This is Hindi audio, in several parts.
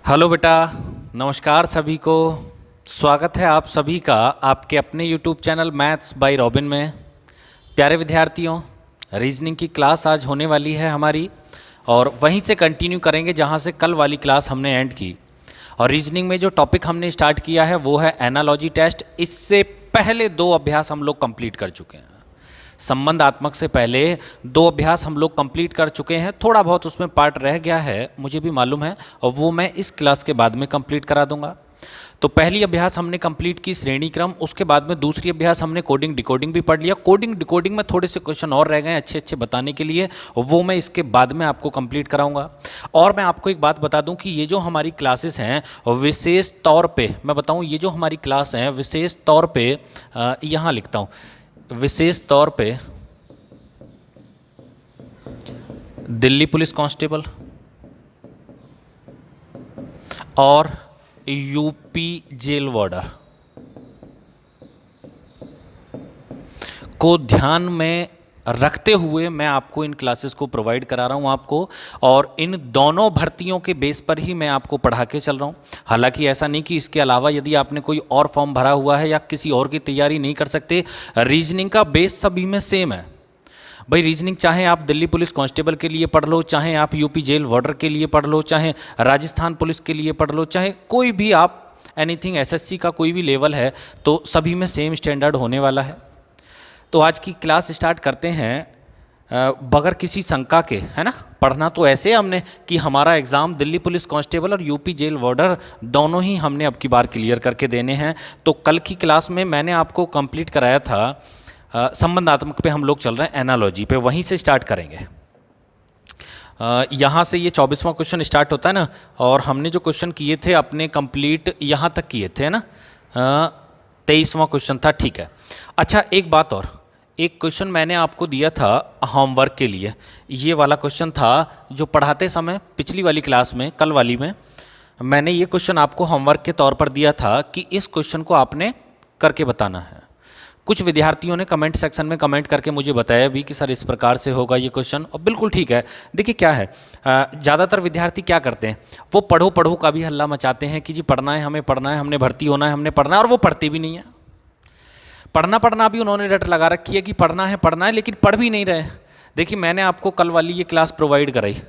हेलो बेटा। नमस्कार सभी को। स्वागत है आप सभी का आपके अपने YouTube channel maths by robin में। प्यारे विद्यार्थियों, रीजनिंग की क्लास आज होने वाली है हमारी और वहीं से कंटिन्यू करेंगे जहां से कल वाली क्लास हमने एंड की। और रीजनिंग में जो टॉपिक हमने स्टार्ट किया है वो है एनालॉजी टेस्ट। इससे पहले दो अभ्यास हम लोग कंप्लीट कर चुके हैं। संबंधात्मक से पहले दो अभ्यास हम लोग कंप्लीट कर चुके हैं। थोड़ा बहुत उसमें पार्ट रह गया है, मुझे भी मालूम है, और वो मैं इस क्लास के बाद में कंप्लीट करा दूंगा। तो पहली अभ्यास हमने कंप्लीट की श्रेणी क्रम, उसके बाद में दूसरी अभ्यास हमने कोडिंग डिकोडिंग भी पढ़ लिया। कोडिंग डिकोडिंग में थोड़े से क्वेश्चन और रह गए अच्छे अच्छे बताने के लिए, वो मैं इसके बाद में आपको कंप्लीट कराऊंगा। और मैं आपको एक बात बता दूं कि ये जो हमारी क्लासेस हैं विशेष तौर पे, मैं बताऊं ये जो हमारी क्लास हैं विशेष तौर पे, यहाँ लिखता हूँ, विशेष तौर पे दिल्ली पुलिस कांस्टेबल और यूपी जेल वार्डर को ध्यान में रखते हुए मैं आपको इन क्लासेस को प्रोवाइड करा रहा हूं आपको, और इन दोनों भर्तियों के बेस पर ही मैं आपको पढ़ा के चल रहा हूं। हालांकि ऐसा नहीं कि इसके अलावा यदि आपने कोई और फॉर्म भरा हुआ है या किसी और की तैयारी नहीं कर सकते, रीजनिंग का बेस सभी में सेम है भाई। रीजनिंग चाहे आप दिल्ली पुलिस कांस्टेबल के लिए पढ़ लो, चाहे आप यूपी जेल वार्डर के लिए पढ़ लो, चाहे राजस्थान पुलिस के लिए पढ़ लो, चाहे कोई भी आप एनीथिंग एसएससी का कोई भी लेवल है, तो सभी में सेम स्टैंडर्ड होने वाला है। तो आज की क्लास स्टार्ट करते हैं बगैर किसी शंका के, है ना। पढ़ना तो ऐसे हमने कि हमारा एग्ज़ाम दिल्ली पुलिस कांस्टेबल और यूपी जेल वार्डर दोनों ही हमने अब की बार क्लियर करके देने हैं। तो कल की क्लास में मैंने आपको कंप्लीट कराया था संबंधात्मक पे, हम लोग चल रहे हैं एनालॉजी पे, वहीं से स्टार्ट करेंगे। यहाँ से ये 24वां क्वेश्चन स्टार्ट होता है ना, और हमने जो क्वेश्चन किए थे अपने कंप्लीट यहाँ तक किए थे ना, 23वां क्वेश्चन था, ठीक है। अच्छा एक बात और, एक क्वेश्चन मैंने आपको दिया था होमवर्क के लिए, ये वाला क्वेश्चन था जो पढ़ाते समय पिछली वाली क्लास में, कल वाली में मैंने ये क्वेश्चन आपको होमवर्क के तौर पर दिया था कि इस क्वेश्चन को आपने करके बताना है। कुछ विद्यार्थियों ने कमेंट सेक्शन में कमेंट करके मुझे बताया भी कि सर इस प्रकार से होगा ये क्वेश्चन, और बिल्कुल ठीक है। देखिए क्या है, ज़्यादातर विद्यार्थी क्या करते हैं, वो पढ़ो पढ़ो का भी हल्ला मचाते हैं कि जी पढ़ना है, हमें पढ़ना है, हमने भर्ती होना है, हमने पढ़ना है, और वो पढ़ते भी नहीं है। पढ़ना पढ़ना भी उन्होंने रट लगा रखी है कि पढ़ना है, लेकिन पढ़ भी नहीं रहे। देखिए मैंने आपको कल वाली ये क्लास प्रोवाइड कराई,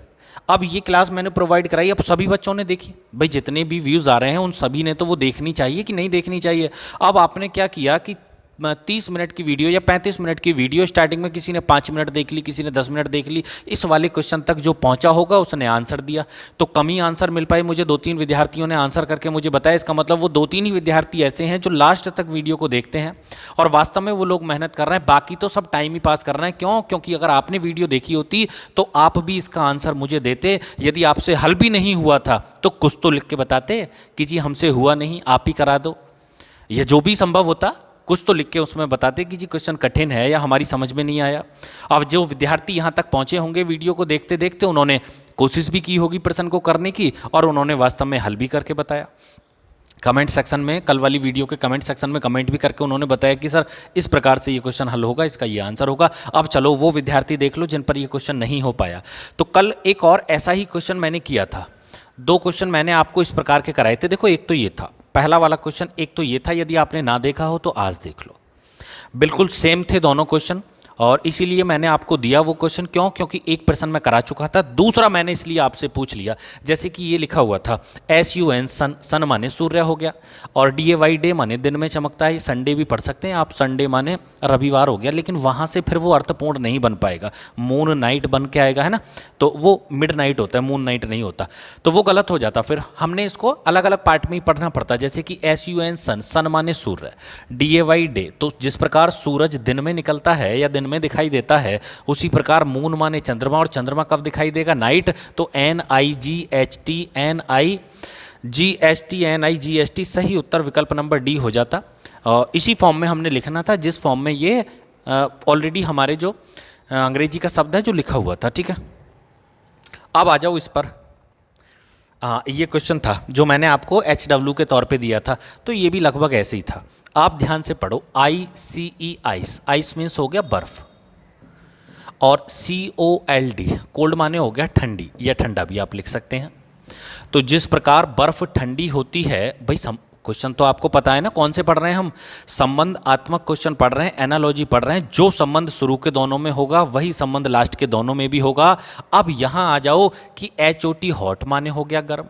अब ये क्लास मैंने प्रोवाइड कराई, अब सभी बच्चों ने देखी भाई, जितने भी व्यूज़ आ रहे हैं उन सभी ने तो वो देखनी चाहिए कि नहीं देखनी चाहिए। अब आपने क्या किया कि 30 मिनट की वीडियो या 35 मिनट की वीडियो, स्टार्टिंग में किसी ने 5 मिनट देख ली, किसी ने 10 मिनट देख ली, इस वाले क्वेश्चन तक जो पहुंचा होगा उसने आंसर दिया। तो कम ही आंसर मिल पाए मुझे, 2-3 विद्यार्थियों ने आंसर करके मुझे बताया। इसका मतलब वो 2-3 ही विद्यार्थी ऐसे हैं जो लास्ट तक वीडियो को देखते हैं और वास्तव में वो लोग मेहनत कर रहे हैं, बाकी तो सब टाइम ही पास कर रहे हैं। क्यों? क्योंकि अगर आपने वीडियो देखी होती तो आप भी इसका आंसर मुझे देते। यदि आपसे हल भी नहीं हुआ था तो कुछ तो लिख के बताते कि जी हमसे हुआ नहीं, आप ही करा दो, यह जो भी संभव होता कुछ तो लिख के उसमें बताते कि जी क्वेश्चन कठिन है या हमारी समझ में नहीं आया। अब जो विद्यार्थी यहाँ तक पहुँचे होंगे वीडियो को देखते देखते, उन्होंने कोशिश भी की होगी प्रश्न को करने की, और उन्होंने वास्तव में हल भी करके बताया। कमेंट सेक्शन में, कल वाली वीडियो के कमेंट सेक्शन में कमेंट भी करके उन्होंने बताया कि सर इस प्रकार से ये क्वेश्चन हल होगा, इसका ये आंसर होगा। अब चलो वो विद्यार्थी देख लो जिन पर ये क्वेश्चन नहीं हो पाया। तो कल एक और ऐसा ही क्वेश्चन मैंने किया था, 2 क्वेश्चन मैंने आपको इस प्रकार के कराए थे। देखो एक तो ये था पहला वाला क्वेश्चन, एक तो ये था, यदि आपने ना देखा हो तो आज देख लो। बिल्कुल सेम थे दोनों क्वेश्चन, और इसीलिए मैंने आपको दिया वो क्वेश्चन। क्यों? क्योंकि एक प्रश्न मैं करा चुका था, दूसरा मैंने इसलिए आपसे पूछ लिया। जैसे कि ये लिखा हुआ था SUN सन, सन माने सूर्य हो गया, और DAY डे माने दिन में चमकता है। संडे भी पढ़ सकते हैं आप, संडे माने रविवार हो गया, लेकिन वहाँ से फिर वो अर्थपूर्ण नहीं बन पाएगा, मून नाइट बन के आएगा, है ना। तो वो मिड नाइट होता है, मून नाइट नहीं होता, तो वो गलत हो जाता। फिर हमने इसको अलग अलग पार्ट में ही पढ़ना पड़ता। जैसे कि SUN सन, सन माने सूर्य, DAY डे, तो जिस प्रकार सूरज दिन में निकलता है या दिन में दिखाई देता है, उसी प्रकार मून माने चंद्रमा, और चंद्रमा कब दिखाई देगा? नाइट। तो NIGHT NIGHT सही उत्तर विकल्प नंबर डी हो जाता। इसी फॉर्म में हमने लिखना था जिस फॉर्म में ये ऑलरेडी हमारे जो अंग्रेजी का शब्द है जो लिखा हुआ था, ठीक है। अब आ जाओ इस पर। ये क्वेश्चन था जो मैंने आपको HW के तौर पे दिया था, तो ये भी लगभग ऐसे ही था। आप ध्यान से पढ़ो। ICE आइस, आइस मीन्स हो गया बर्फ, और COLD कोल्ड माने हो गया ठंडी या ठंडा भी आप लिख सकते हैं। तो जिस प्रकार बर्फ ठंडी होती है, भाई क्वेश्चन तो आपको पता है ना कौन से पढ़ रहे हैं हम, संबंधात्मक क्वेश्चन पढ़ रहे हैं, एनालॉजी पढ़ रहे हैं। जो संबंध शुरू के दोनों में होगा वही संबंध लास्ट के दोनों में भी होगा। अब यहां आ जाओ कि HOT हॉट माने हो गया गर्म।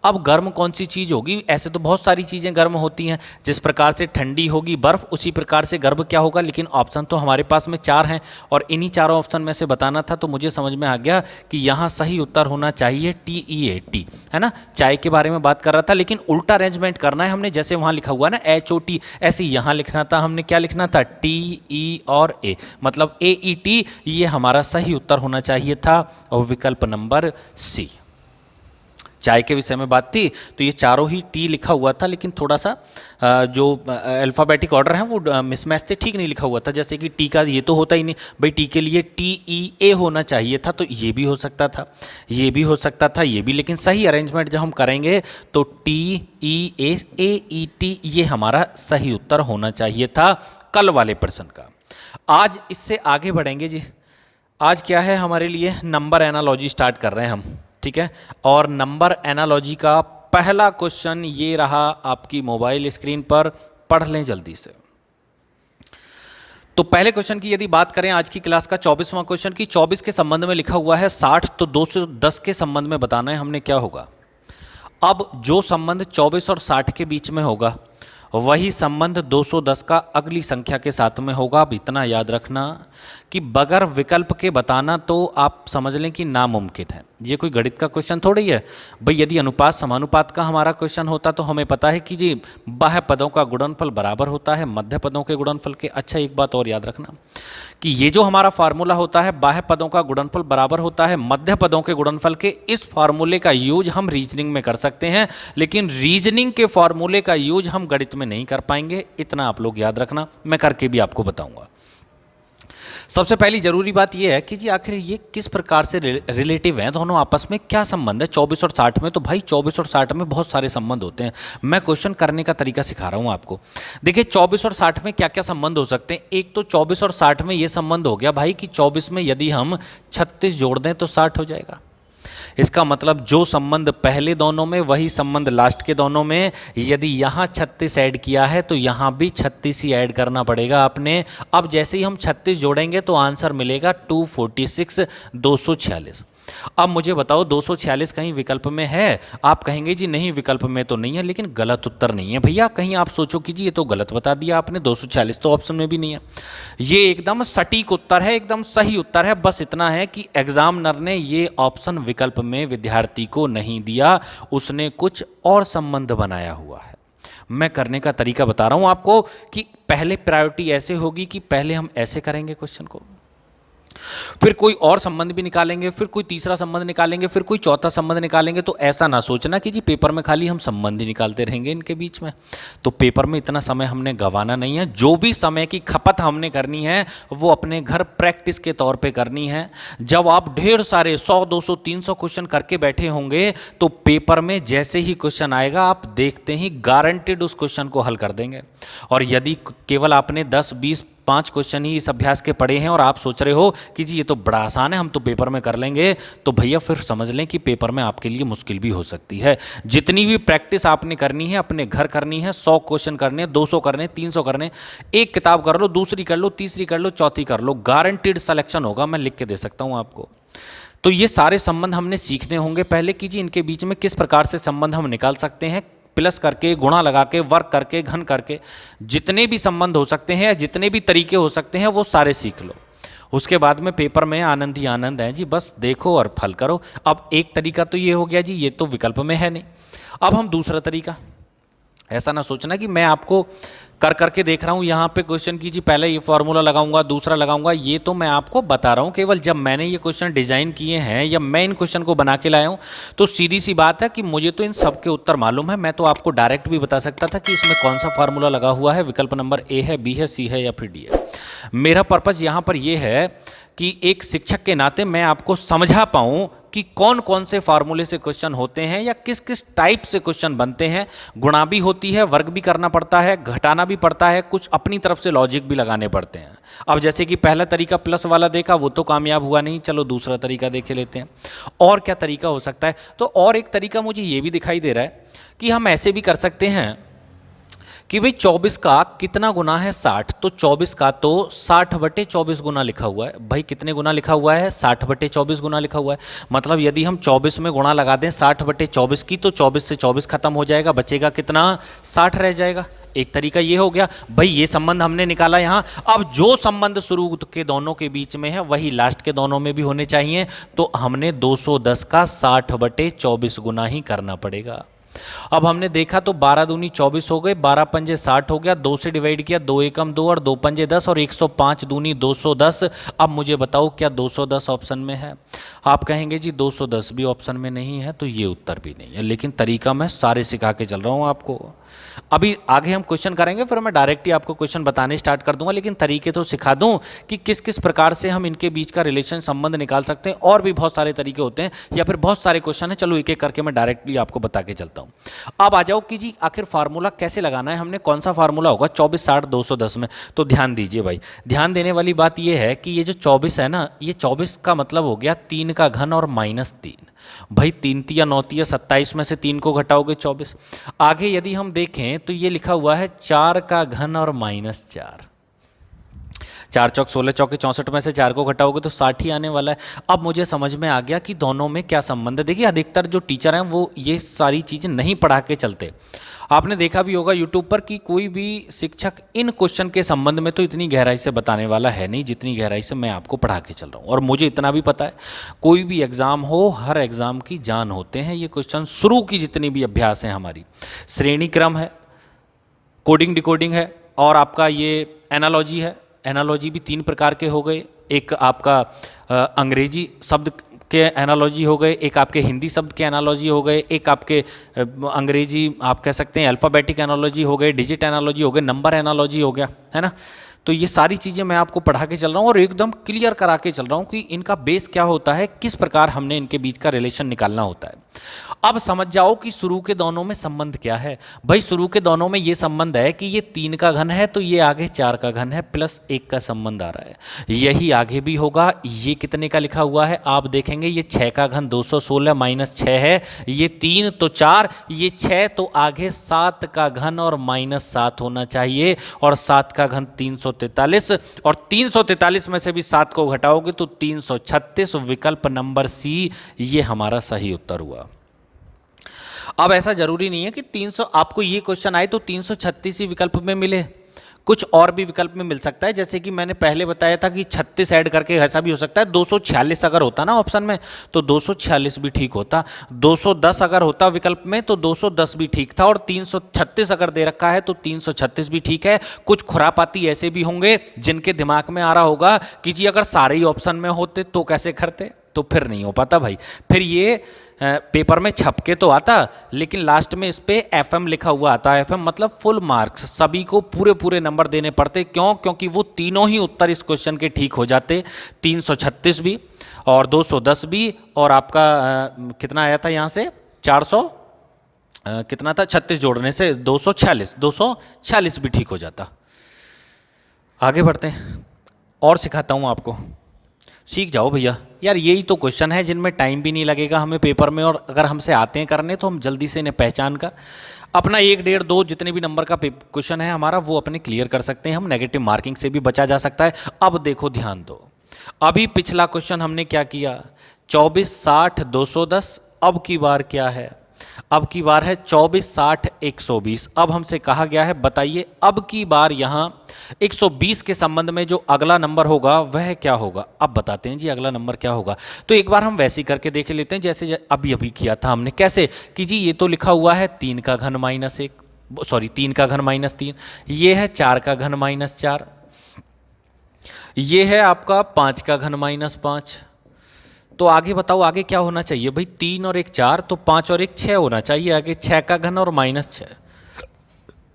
अब गर्म कौन सी चीज होगी? ऐसे तो बहुत सारी चीजें गर्म होती हैं, जिस प्रकार से ठंडी होगी बर्फ उसी प्रकार से गर्म क्या होगा, लेकिन ऑप्शन तो हमारे पास में 4 हैं और इन्हीं चारों ऑप्शन में से बताना था। तो मुझे समझ में आ गया कि यहाँ सही उत्तर होना चाहिए TEAT, है ना। चाय के बारे में बात कर रहा था, लेकिन उल्टा अरेंजमेंट करना है हमने। जैसे वहां लिखा हुआ ना HOT, ऐसे यहां लिखना था। हमने क्या लिखना था? TE और A, मतलब AET। ये हमारा सही उत्तर होना चाहिए था और विकल्प नंबर C। चाय के विषय में बात थी तो ये चारों ही टी लिखा हुआ था, लेकिन थोड़ा सा जो अल्फ़ाबेटिक ऑर्डर है वो मिसमैच से ठीक नहीं लिखा हुआ था। जैसे कि टी का ये तो होता ही नहीं भाई, टी के लिए TEA होना चाहिए था, तो ये भी हो सकता था, ये भी हो सकता था, ये भी। लेकिन सही अरेंजमेंट जब हम करेंगे तो TEAAET ये हमारा सही उत्तर होना चाहिए था कल वाले प्रश्न का। आज इससे आगे बढ़ेंगे जी। आज क्या है हमारे लिए? नंबर एनालॉजी स्टार्ट कर रहे हैं हम, ठीक है। और नंबर एनालॉजी का पहला क्वेश्चन ये रहा आपकी मोबाइल स्क्रीन पर, पढ़ लें जल्दी से। तो पहले क्वेश्चन की यदि बात करें आज की क्लास का 24वां क्वेश्चन की, 24 के संबंध में लिखा हुआ है 60, तो 210 के संबंध में बताना है हमने क्या होगा। अब जो संबंध 24 और 60 के बीच में होगा वही संबंध 210 का अगली संख्या के साथ में होगा। अब इतना याद रखना कि बगैर विकल्प के बताना तो आप समझ लें कि नामुमकिन है। ये कोई गणित का क्वेश्चन थोड़ी है भाई। यदि अनुपात समानुपात का हमारा क्वेश्चन होता तो हमें पता है कि जी बाह्य पदों का गुणनफल बराबर होता है मध्य पदों के गुणनफल के। अच्छा, एक बात और याद रखना कि ये जो हमारा फार्मूला होता है बाह्य पदों का गुणनफल बराबर होता है मध्य पदों के गुणनफल के, इस फार्मूले का यूज हम रीजनिंग में कर सकते हैं, लेकिन रीजनिंग के फार्मूले का यूज हम गणित में नहीं कर पाएंगे। इतना आप लोग याद रखना, मैं करके भी आपको बताऊंगा। सबसे पहली जरूरी बात यह है कि जी आखिर ये किस प्रकार से रिलेटिव हैं दोनों, आपस में क्या संबंध है 24 और 60 में। तो भाई 24 और 60 में बहुत सारे संबंध होते हैं। मैं क्वेश्चन करने का तरीका सिखा रहा हूं आपको। देखिए 24 और 60 में क्या क्या संबंध हो सकते हैं। एक तो 24 और 60 में ये संबंध हो गया भाई कि 24 में यदि हम 36 जोड़ दें तो 60 हो जाएगा। इसका मतलब जो संबंध पहले दोनों में वही संबंध लास्ट के दोनों में। यदि यहाँ 36 ऐड किया है तो यहाँ भी 36 ही ऐड करना पड़ेगा आपने। अब जैसे ही हम 36 जोड़ेंगे तो आंसर मिलेगा 246, 246। अब मुझे बताओ 246 कहीं विकल्प में है? आप कहेंगे जी नहीं विकल्प में तो नहीं है, लेकिन गलत उत्तर नहीं है भैया। कहीं आप सोचो कि जी ये तो गलत बता दिया आपने, 246 तो ऑप्शन में भी नहीं है। ये एकदम सटीक उत्तर है, एकदम सही उत्तर है। बस इतना है कि एग्जामिनर ने ये ऑप्शन विकल्प में विद्यार्थी को नहीं दिया, उसने कुछ और संबंध बनाया हुआ है। मैं करने का तरीका बता रहा हूं आपको कि पहले प्रायोरिटी ऐसे होगी कि पहले हम ऐसे करेंगे क्वेश्चन को, फिर कोई और संबंध भी निकालेंगे, फिर कोई तीसरा संबंध निकालेंगे, फिर कोई चौथा संबंध निकालेंगे। तो ऐसा ना सोचना कि जी पेपर में खाली हम संबंध ही निकालते रहेंगे इनके बीच में। तो पेपर में इतना समय हमने गंवाना नहीं है। जो भी समय की खपत हमने करनी है वो अपने घर प्रैक्टिस के तौर पे करनी है। जब आप ढेर सारे 100, 200, 300 क्वेश्चन करके बैठे होंगे तो पेपर में जैसे ही क्वेश्चन आएगा आप देखते ही गारंटेड उस क्वेश्चन को हल कर देंगे। और यदि केवल आपने 10, 20, 5 क्वेश्चन ही इस अभ्यास के पढ़े हैं और आप सोच रहे हो कि जी ये तो बड़ा आसान है हम तो पेपर में कर लेंगे, तो भैया फिर समझ लें कि पेपर में आपके लिए मुश्किल भी हो सकती है। जितनी भी प्रैक्टिस आपने करनी है अपने घर करनी है, 100 क्वेश्चन करने, 200 करने, 300 करने, एक किताब कर लो, दूसरी कर लो, तीसरी कर लो, चौथी कर लो, गारंटीड सिलेक्शन होगा। मैं लिख के दे सकता हूं आपको। तो ये सारे संबंध हमने सीखने होंगे पहले कि जी इनके बीच में किस प्रकार से संबंध हम निकाल सकते हैं, प्लस करके, गुणा लगा के, वर्ग करके, घन करके, जितने भी संबंध हो सकते हैं, जितने भी तरीके हो सकते हैं वो सारे सीख लो। उसके बाद में पेपर में आनंद ही आनंद है जी, बस देखो और फल करो। अब एक तरीका तो ये हो गया जी, ये तो विकल्प में है नहीं। अब हम दूसरा तरीका, ऐसा ना सोचना कि मैं आपको कर करके देख रहा हूँ यहाँ पे क्वेश्चन की जी पहले ये फॉर्मूला लगाऊंगा दूसरा लगाऊंगा, ये तो मैं आपको बता रहा हूँ। केवल जब मैंने ये क्वेश्चन डिजाइन किए हैं या मैं इन क्वेश्चन को बना के लाया हूँ तो सीधी सी बात है कि मुझे तो इन सब के उत्तर मालूम है। मैं तो आपको डायरेक्ट भी बता सकता था कि इसमें कौन सा फार्मूला लगा हुआ है, विकल्प नंबर ए है, बी है, सी है या फिर डी है। मेरा पर्पज यहाँ पर यह है कि एक शिक्षक के नाते मैं आपको समझा पाऊँ कि कौन कौन से फार्मूले से क्वेश्चन होते हैं या किस किस टाइप से क्वेश्चन बनते हैं। गुणा भी होती है, वर्ग भी करना पड़ता है, घटाना भी पड़ता है, कुछ अपनी तरफ से लॉजिक भी लगाने पड़ते हैं। अब जैसे कि पहला तरीका प्लस वाला देखा, वो तो कामयाब हुआ नहीं, चलो दूसरा तरीका देख लेते हैं। और क्या तरीका हो सकता है? तो और एक तरीका मुझे ये भी दिखाई दे रहा है कि हम ऐसे भी कर सकते हैं कि भाई 24 का कितना गुना है 60, तो 24 का तो 60/24 गुना लिखा हुआ है। भाई कितने गुना लिखा हुआ है? 60/24 गुना लिखा हुआ है। मतलब यदि हम 24 में गुणा लगा दें 60/24 की, तो 24 से 24 खत्म हो जाएगा, बचेगा कितना? 60 रह जाएगा। एक तरीका ये हो गया। भाई ये संबंध हमने निकाला यहाँ। अब जो संबंध शुरू के दोनों के बीच में है वही लास्ट के दोनों में भी होने चाहिए, तो हमने 210 का 60/24 गुना ही करना पड़ेगा। अब हमने देखा तो 12 दूनी 24 हो गए, 12 पंजे 60 हो गया, 2 से डिवाइड किया, 2 एकम 2 और 2 पंजे 10 और 105 दूनी 210। अब मुझे बताओ क्या 210 ऑप्शन में है? आप कहेंगे जी 210 भी ऑप्शन में नहीं है, तो ये उत्तर भी नहीं है। लेकिन तरीका मैं सारे सिखा के चल रहा हूँ आपको। अभी आगे हम क्वेश्चन करेंगे, फिर मैं डायरेक्ट ही आपको क्वेश्चन बताने स्टार्ट कर दूंगा, लेकिन तरीके तो सिखा दूं कि किस किस प्रकार से हम इनके बीच का रिलेशन संबंध निकाल सकते हैं। और भी बहुत सारे तरीके होते हैं या फिर बहुत सारे क्वेश्चन हैं, चलो एक एक करके मैं डायरेक्टली आपको बता के चलता हूं। अब आ जाओ कि जी आखिर फार्मूला कैसे लगाना है, हमने कौन सा फार्मूला होगा 24 60 210 में। तो ध्यान दीजिए भाई, ध्यान देने वाली बात यह है कि ये जो 24 है ना, ये 24 का मतलब हो गया 3 का घन और -3। भाई 3 तिया 9 तिया 27 में से 3 को घटाओगे 24। आगे यदि हम देखें तो ये लिखा हुआ है 4 का घन और -4। 4 चौक 16 चौके 64 में से 4 को घटाओगे तो 60 ही आने वाला है। अब मुझे समझ में आ गया कि दोनों में क्या संबंध है। देखिए अधिकतर जो टीचर हैं वो ये सारी चीज़ें नहीं पढ़ा के चलते। आपने देखा भी होगा यूट्यूब पर कि कोई भी शिक्षक इन क्वेश्चन के संबंध में तो इतनी गहराई से बताने वाला है नहीं जितनी गहराई से मैं आपको पढ़ा के चल रहा हूँ। और मुझे इतना भी पता है, कोई भी एग्ज़ाम हो, हर एग्ज़ाम की जान होते हैं ये क्वेश्चन। शुरू की जितनी भी अभ्यास है हमारी, श्रेणी क्रम है, कोडिंग डिकोडिंग है, और आपका ये एनालॉजी है। एनालॉजी भी 3 प्रकार के हो गए, एक आपका अंग्रेजी शब्द के एनालॉजी हो गए, एक आपके हिंदी शब्द के एनालॉजी हो गए, एक आपके अंग्रेजी आप कह सकते हैं अल्फ़ाबेटिक एनालॉजी हो गए, डिजिट एनालॉजी हो गए, नंबर एनालॉजी हो गया, है ना। तो ये सारी चीज़ें मैं आपको पढ़ा के चल रहा हूँ और एकदम क्लियर करा के चल रहा हूँ कि इनका बेस क्या होता है, किस प्रकार हमने इनके बीच का रिलेशन निकालना होता है। अब समझ जाओ कि शुरू के दोनों में संबंध क्या है। भाई शुरू के दोनों में ये संबंध है कि ये 3 का घन है तो ये आगे 4 का घन है, प्लस 1 का संबंध आ रहा है। यही आगे भी होगा। ये कितने का लिखा हुआ है आप देखेंगे, ये 6 का घन 216 -6 है, ये 3 तो 4, ये 6 तो आगे 7 का घन और -7 होना चाहिए, और 7 का घन 343, और 343 में से भी 7 को घटाओगे तो 336। विकल्प नंबर सी ये हमारा सही उत्तर हुआ। अब ऐसा जरूरी नहीं है कि 300 आपको ये क्वेश्चन आए तो 336 ही विकल्प में मिले, कुछ और भी विकल्प में मिल सकता है। जैसे कि मैंने पहले बताया था कि 36 ऐड करके ऐसा भी हो सकता है। 246 अगर होता ना ऑप्शन में तो 246 भी ठीक होता, 210 अगर होता विकल्प में तो 210 भी ठीक था, और 336 अगर दे रखा है तो 336 भी ठीक है। कुछ खुरापाती ऐसे भी होंगे जिनके दिमाग में आ रहा होगा कि जी अगर सारे ही ऑप्शन में होते तो कैसे करते, तो फिर नहीं हो पाता भाई। फिर ये पेपर में छप के तो आता, लेकिन लास्ट में इस पे FM लिखा हुआ आता है। FM मतलब फुल मार्क्स, सभी को पूरे पूरे नंबर देने पड़ते। क्यों? क्योंकि वो तीनों ही उत्तर इस क्वेश्चन के ठीक हो जाते, 336 भी और 210 भी, और आपका कितना आया था यहाँ से 400 कितना था 36 जोड़ने से 246 भी ठीक हो जाता। आगे बढ़ते हैं और सिखाता हूँ आपको, सीख जाओ भैया। यार यही तो क्वेश्चन है जिनमें टाइम भी नहीं लगेगा हमें पेपर में, और अगर हमसे आते हैं करने तो हम जल्दी से इन्हें पहचान कर अपना 1 1.5 2 जितने भी नंबर का क्वेश्चन है हमारा वो अपने क्लियर कर सकते हैं। हम नेगेटिव मार्किंग से भी बचा जा सकता है। अब देखो ध्यान दो, अभी पिछला क्वेश्चन हमने क्या किया, 24 60 210। अब की बार क्या है, अब की बार है 24 60 120। अब हमसे कहा गया है बताइए अब की बार यहां 120 के संबंध में जो अगला नंबर होगा वह क्या होगा। अब बताते हैं जी अगला नंबर क्या होगा। तो एक बार हम वैसे ही करके देख लेते हैं जैसे अभी अभी किया था हमने। कैसे कि जी ये तो लिखा हुआ है 3 का घन -1, सॉरी 3 का घन -3, ये है 4 का घन -4, ये है आपका 5 का घन -5। तो आगे बताओ आगे क्या होना चाहिए भाई, 3 और 1 4, तो 5 और 1 6 होना चाहिए आगे, 6 का घन और -6।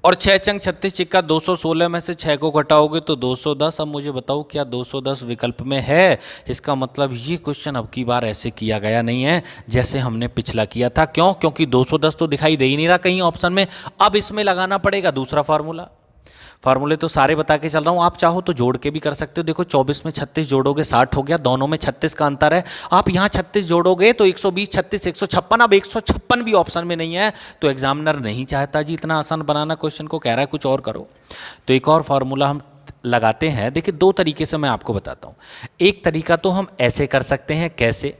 और 6 चंग 36 सिक्का 216 में से 6 को घटाओगे तो 210। अब मुझे बताओ क्या 210 विकल्प में है? इसका मतलब ये क्वेश्चन अब की बार ऐसे किया गया नहीं है जैसे हमने पिछला किया था। क्यों? क्योंकि 210 तो दिखाई दे ही नहीं रहा कहीं ऑप्शन में। अब इसमें लगाना पड़ेगा दूसरा फार्मूला। फार्मूले तो सारे बता के चल रहा हूं, आप चाहो तो जोड़ के भी कर सकते हो। देखो 24 में 36 जोड़ोगे 60 हो गया, दोनों में 36 का अंतर है। आप यहां 36 जोड़ोगे तो 120, 36, 156। अब 156 भी ऑप्शन में नहीं है तो एग्जामिनर नहीं चाहता जी इतना आसान बनाना क्वेश्चन को, कह रहा है कुछ और करो। तो एक और फार्मूला हम लगाते हैं। देखिए 2 तरीके से मैं आपको बताता हूं। एक तरीका तो हम ऐसे कर सकते हैं, कैसे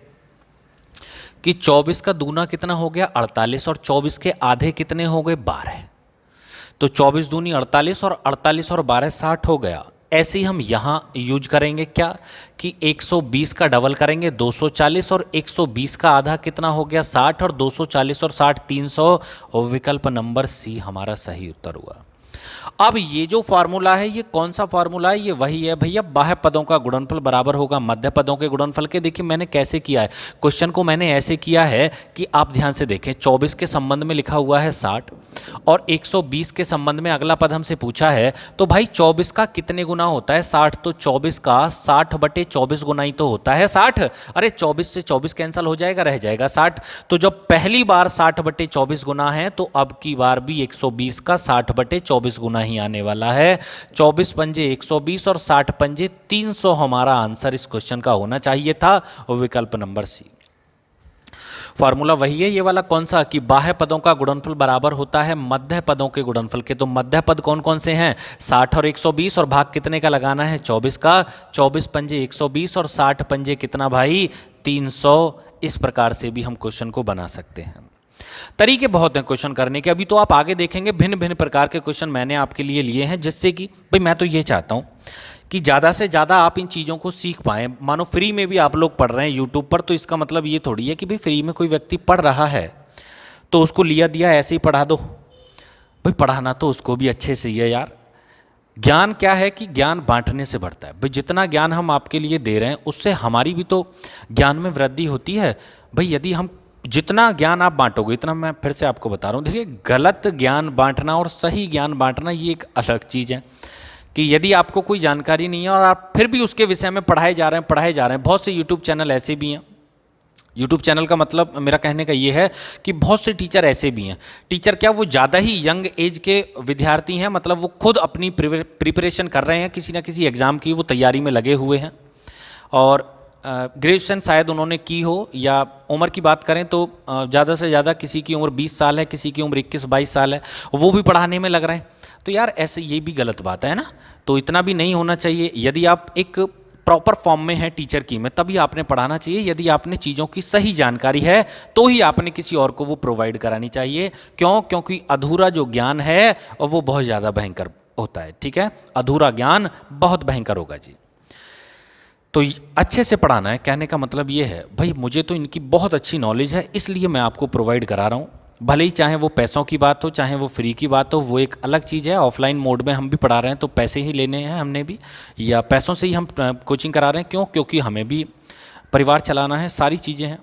कि 24 का दूना कितना हो गया 48 और 24 के आधे कितने हो गए 12। तो 24 दूनी 48 और 48 और 12 60 हो गया। ऐसे ही हम यहाँ यूज करेंगे क्या कि 120 का डबल करेंगे 240 और 120 का आधा कितना हो गया 60 और 240 और 60 300 और विकल्प नंबर सी हमारा सही उत्तर हुआ। अब ये जो फार्मूला है ये कौन सा फार्मूला है? ये वही है भैया, बाह्य पदों का गुणनफल बराबर होगा मध्य पदों के गुणनफल के। देखिए मैंने कैसे किया है क्वेश्चन को, मैंने ऐसे किया है कि आप ध्यान से देखें। 24 के संबंध में लिखा हुआ है 60 और 120 के संबंध में अगला पद हमसे पूछा है। तो भाई 24 का कितने गुना होता है 60? तो 24 का 60/24 गुना ही तो होता है 60। अरे 24 से 24 कैंसिल हो जाएगा, रह जाएगा 60। तो जब पहली बार 60/24 गुना है तो अब की बार भी 120 का 60/24 गुना ही आने वाला है। 24 पंजे 120 और 60 पंजे 300 हमारा आंसर इस क्वेश्चन का होना चाहिए था, और विकल्प नंबर सी। फार्मूला वही है ये वाला, कौन सा कि बाह्य पदों का गुणनफल बराबर होता है मध्य पदों के गुणनफल के। तो मध्य पद कौन कौन से हैं 60 और 120, और भाग कितने का लगाना है 24 का। 24 पंजे 120 और 60 पंजे कितना भाई 300। इस प्रकार से भी हम क्वेश्चन को बना सकते हैं। तरीके बहुत हैं क्वेश्चन करने के, अभी तो आप आगे देखेंगे भिन्न भिन्न प्रकार के क्वेश्चन मैंने आपके लिए लिए हैं, जिससे कि भाई मैं तो ये चाहता हूं कि ज़्यादा से ज़्यादा आप इन चीज़ों को सीख पाएँ। मानो फ्री में भी आप लोग पढ़ रहे हैं यूट्यूब पर, तो इसका मतलब ये थोड़ी है कि भाई फ्री में कोई व्यक्ति पढ़ रहा है तो उसको लिया दिया ऐसे ही पढ़ा दो। भाई पढ़ाना तो उसको भी अच्छे से ही है यार। ज्ञान क्या है कि ज्ञान बांटने से बढ़ता है। भाई जितना ज्ञान हम आपके लिए दे रहे हैं उससे हमारी भी तो ज्ञान में वृद्धि होती है। भाई यदि हम जितना ज्ञान आप बांटोगे इतना, मैं फिर से आपको बता रहा हूँ, देखिए गलत ज्ञान बांटना और सही ज्ञान बांटना ये एक अलग चीज़ है। कि यदि आपको कोई जानकारी नहीं है और आप फिर भी उसके विषय में पढ़ाए जा रहे हैं, बहुत से यूट्यूब चैनल ऐसे भी हैं। यूट्यूब चैनल का मतलब मेरा कहने का ये है कि बहुत से टीचर ऐसे भी हैं। टीचर क्या, वो ज़्यादा ही यंग एज के विद्यार्थी हैं, मतलब वो खुद अपनी प्रिपरेशन कर रहे हैं किसी ना किसी एग्ज़ाम की, वो तैयारी में लगे हुए हैं। और ग्रेजुएशन शायद उन्होंने की हो, या उम्र की बात करें तो ज़्यादा से ज़्यादा किसी की उम्र 20 साल है, किसी की उम्र 21-22 साल है, वो भी पढ़ाने में लग रहे हैं। तो यार ऐसे ये भी गलत बात है ना, तो इतना भी नहीं होना चाहिए। यदि आप एक प्रॉपर फॉर्म में है टीचर की में, तभी आपने पढ़ाना चाहिए। यदि आपने चीज़ों की सही जानकारी है तो ही आपने किसी और को वो प्रोवाइड करानी चाहिए। क्यों? क्योंकि अधूरा जो ज्ञान है और वो बहुत ज़्यादा भयंकर होता है। ठीक है, अधूरा ज्ञान बहुत भयंकर होगा जी। तो अच्छे से पढ़ाना है, कहने का मतलब ये है भाई मुझे तो इनकी बहुत अच्छी नॉलेज है इसलिए मैं आपको प्रोवाइड करा रहा हूँ। भले ही चाहे वो पैसों की बात हो चाहे वो फ्री की बात हो, वो एक अलग चीज़ है। ऑफलाइन मोड में हम भी पढ़ा रहे हैं तो पैसे ही लेने हैं हमने भी, या पैसों से ही हम कोचिंग करा रहे हैं। क्यों? क्योंकि हमें भी परिवार चलाना है, सारी चीज़ें हैं।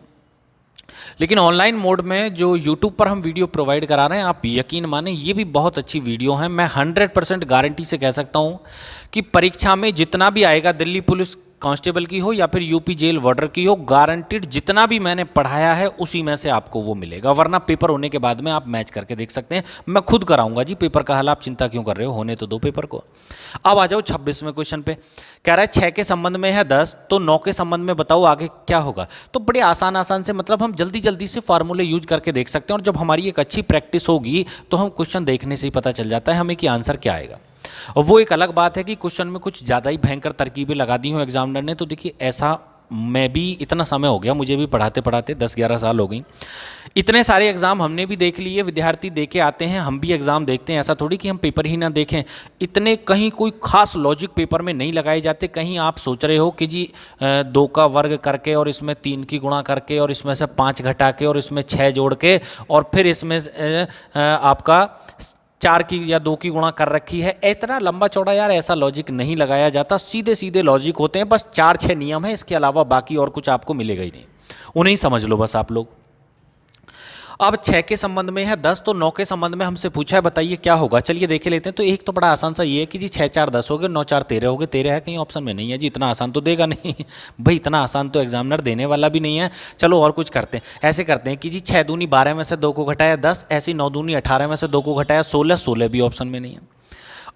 लेकिन ऑनलाइन मोड में जो यूट्यूब पर हम वीडियो प्रोवाइड करा रहे हैं, आप यकीन माने ये भी बहुत अच्छी वीडियो है। मैं 100% गारंटी से कह सकता हूँ कि परीक्षा में जितना भी आएगा, दिल्ली पुलिस कांस्टेबल की हो या फिर यूपी जेल वार्डर की हो, गारंटीड जितना भी मैंने पढ़ाया है उसी में से आपको वो मिलेगा। वरना पेपर होने के बाद में आप मैच करके देख सकते हैं। मैं खुद कराऊंगा जी पेपर का हल, आप चिंता क्यों कर रहे हो, होने तो दो पेपर को। अब आ जाओ 26वें क्वेश्चन पे। कह रहा है 6 के संबंध में है 10, तो 9 के संबंध में बताओ आगे क्या होगा। तो बड़े आसान से, मतलब हम जल्दी जल्दी से फार्मूले यूज करके देख सकते हैं। और जब हमारी एक अच्छी प्रैक्टिस होगी तो हम क्वेश्चन देखने से ही पता चल जाता है हमें कि आंसर क्या आएगा। और वो एक अलग बात है कि क्वेश्चन में कुछ ज़्यादा ही भयंकर तरकीबें लगा दी हो एग्जामिनर ने। तो देखिए ऐसा, मैं भी इतना समय हो गया, मुझे भी पढ़ाते पढ़ाते 10-11 साल हो गई। इतने सारे एग्ज़ाम हमने भी देख लिए, विद्यार्थी दे के आते हैं, हम भी एग्ज़ाम देखते हैं। ऐसा थोड़ी कि हम पेपर ही ना देखें। इतने कहीं कोई खास लॉजिक पेपर में नहीं लगाए जाते। कहीं आप सोच रहे हो कि जी 2 का वर्ग करके और इसमें 3 की गुणा करके और इसमें से 5 घटा के और इसमें 6 जोड़ के और फिर इसमें आपका 4 की या 2 की गुणा कर रखी है। इतना लंबा चौड़ा यार ऐसा लॉजिक नहीं लगाया जाता। सीधे सीधे लॉजिक होते हैं, बस 4-6 नियम है, इसके अलावा बाकी और कुछ आपको मिलेगा ही नहीं। उन्हें ही समझ लो बस आप लोग। अब 6 के संबंध में है 10, तो 9 के संबंध में हमसे पूछा है, बताइए क्या होगा। चलिए देखे लेते हैं। तो एक तो बड़ा आसान सा ये है कि जी 6 4 10 हो गए, 9 4 13 हो गए। 13 है कहीं ऑप्शन में नहीं है जी, इतना आसान तो देगा नहीं भाई, इतना आसान तो एग्जामिनर देने वाला भी नहीं है। चलो और कुछ करते हैं, ऐसे करते हैं कि जी 6 दूनी 12 में से 2 को घटाया 10, ऐसी 9 दूनी 18 में से 2 को घटाया 16, 16 भी ऑप्शन में नहीं है।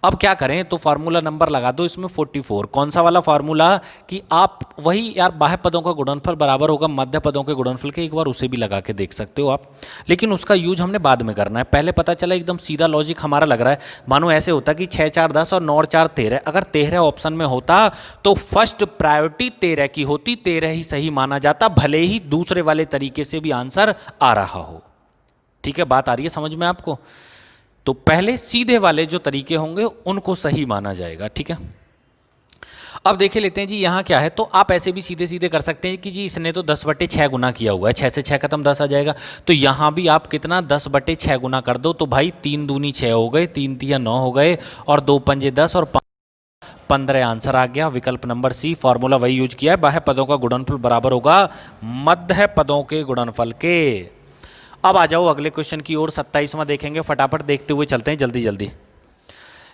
अब क्या करें, तो फार्मूला नंबर लगा दो इसमें 44। कौन सा वाला फार्मूला, कि आप वही यार, बाह्य पदों का गुणनफल बराबर होगा मध्य पदों के गुणनफल के, एक बार उसे भी लगा के देख सकते हो आप, लेकिन उसका यूज हमने बाद में करना है। पहले पता चला एकदम सीधा लॉजिक हमारा लग रहा है। मानो ऐसे होता कि 6 4 10 और 9 और 4 13, अगर 13 ऑप्शन में होता तो फर्स्ट प्रायोरिटी 13 की होती, 13 ही सही माना जाता, भले ही दूसरे वाले तरीके से भी आंसर आ रहा हो। ठीक है, बात आ रही है समझ में आपको। तो पहले सीधे वाले जो तरीके होंगे उनको सही माना जाएगा। ठीक है, अब देखे लेते हैं जी यहाँ क्या है। तो आप ऐसे भी सीधे सीधे कर सकते हैं कि जी इसने तो 10/6 गुना किया हुआ है, 6 से 6 खत्म 10 आ जाएगा। तो यहाँ भी आप कितना 10/6 गुना कर दो, तो भाई 3 दूनी 6 हो गए, 3 तिया 9 हो गए, और 2 पंजे 10 और 15 आंसर आ गया। विकल्प नंबर सी, फॉर्मूला वही यूज किया है, बाह्य पदों का गुणनफल बराबर होगा मध्य पदों के गुणनफल के। अब आ जाओ अगले क्वेश्चन की ओर, 27वां देखेंगे, फटाफट देखते हुए चलते हैं जल्दी जल्दी।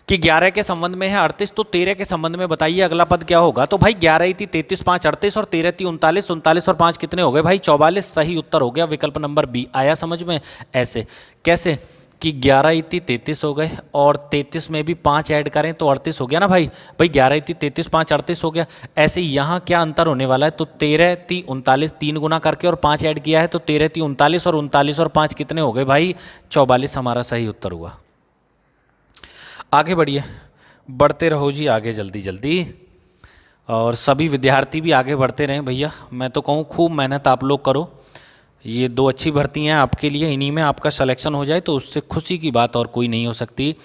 कि 11 के संबंध में है 38, तो 13 के संबंध में बताइए अगला पद क्या होगा। तो भाई 11 थी 33 5 38 और 13 थी 39, 39 और 5 कितने हो गए भाई 44, सही उत्तर हो गया विकल्प नंबर बी। आया समझ में। ऐसे कैसे कि 11 थी 33 हो गए, और 33 में भी 5 ऐड करें तो 38 हो गया ना भाई। भाई 11 थी 33 5 38 हो गया। ऐसे यहाँ क्या अंतर होने वाला है, तो 13 थी 39, 3 गुना करके और 5 ऐड किया है, तो 13 थी 39 और 5 कितने हो गए भाई 44, हमारा सही उत्तर हुआ। आगे बढ़िए, बढ़ते रहो जी आगे जल्दी जल्दी, और सभी विद्यार्थी भी आगे बढ़ते रहें भैया। मैं तो कहूँ खूब मेहनत आप लोग करो, ये 2 अच्छी भर्ती हैं आपके लिए, इन्हीं में आपका सिलेक्शन हो जाए तो उससे खुशी की बात और कोई नहीं हो सकती।